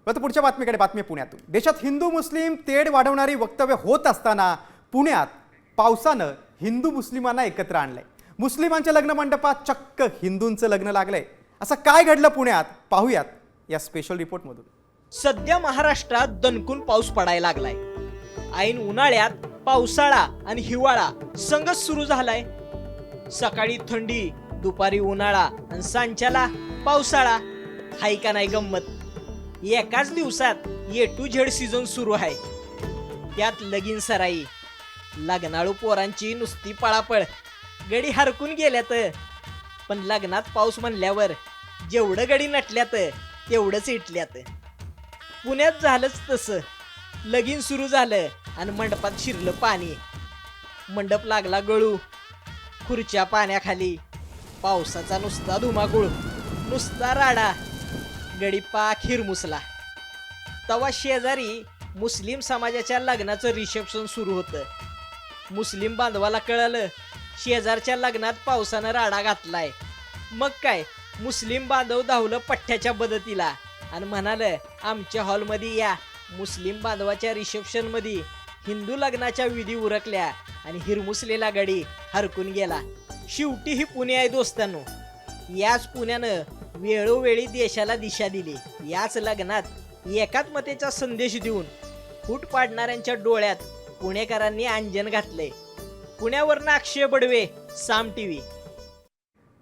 आता पुढच्या बातमीकडे. बातमी पुण्यातून. देशात हिंदू मुस्लिम तेढ वाढवणारी वक्तव्य होत असताना पुण्यात पावसानं हिंदू मुस्लिमांना एकत्र आणलंय. मुस्लिमांच्या लग्न मंडपात चक्क हिंदूंचं लग्न लागलंय. असं काय घडलं पुण्यात, पाहूयात या स्पेशल रिपोर्टमधून. सध्या महाराष्ट्रात दणकून पाऊस पडायला लागलाय. ऐन उन्हाळ्यात पावसाळा आणि हिवाळा संगत सुरू झालाय. सकाळी थंडी, दुपारी उन्हाळा आणि सांच्याला पावसाळा. हाय का नाही गंमत. एकाच दिवसात A to Z सीझन सुरू आहे. त्यात लगीन सराई, लग्नाळू पोरांची नुसती पळापळ. गडी हरकून गेल्यात, पण लग्नात पाऊस म्हणल्यावर जेवढं गडी नटल्यात तेवढंच इटल्यात. पुण्यात झालंच तसं. लगीन सुरू झालं आणि मंडपात शिरलं पाणी. मंडप लागला गळू. खुर्च्या पाण्याखाली. पावसाचा नुसता धुमाकूळ, नुसता राडा. गडी पाक हिरमुसला. तवा शेजारी मुस्लिम समाजाच्या लग्नाचं रिसेप्शन सुरू होतं. मुस्लिम बांधवाला कळलं शेजारच्या लग्नात पावसानं राडा घातलाय. मग काय, मुस्लिम बांधव धावलं पठ्ठ्याच्या मदतीला आणि म्हणालं आमच्या हॉलमध्ये या. मुस्लिम बांधवाच्या रिसेप्शन मध्ये हिंदू लग्नाच्या विधी उरकल्या आणि हिरमुसलेला गडी हरकून गेला. शेवटी ही पुणे आहे दोस्तांनो. याच पुण्यानं वेळोवेळी देशाला दिशा दिली. याच लग्नात एकात्मतेचा संदेश देऊन फूट पाडणाऱ्यांच्या डोळ्यात पुणेकरांनी अंजन घातलंय. पुण्यावरनं अक्षय बडवे, साम TV.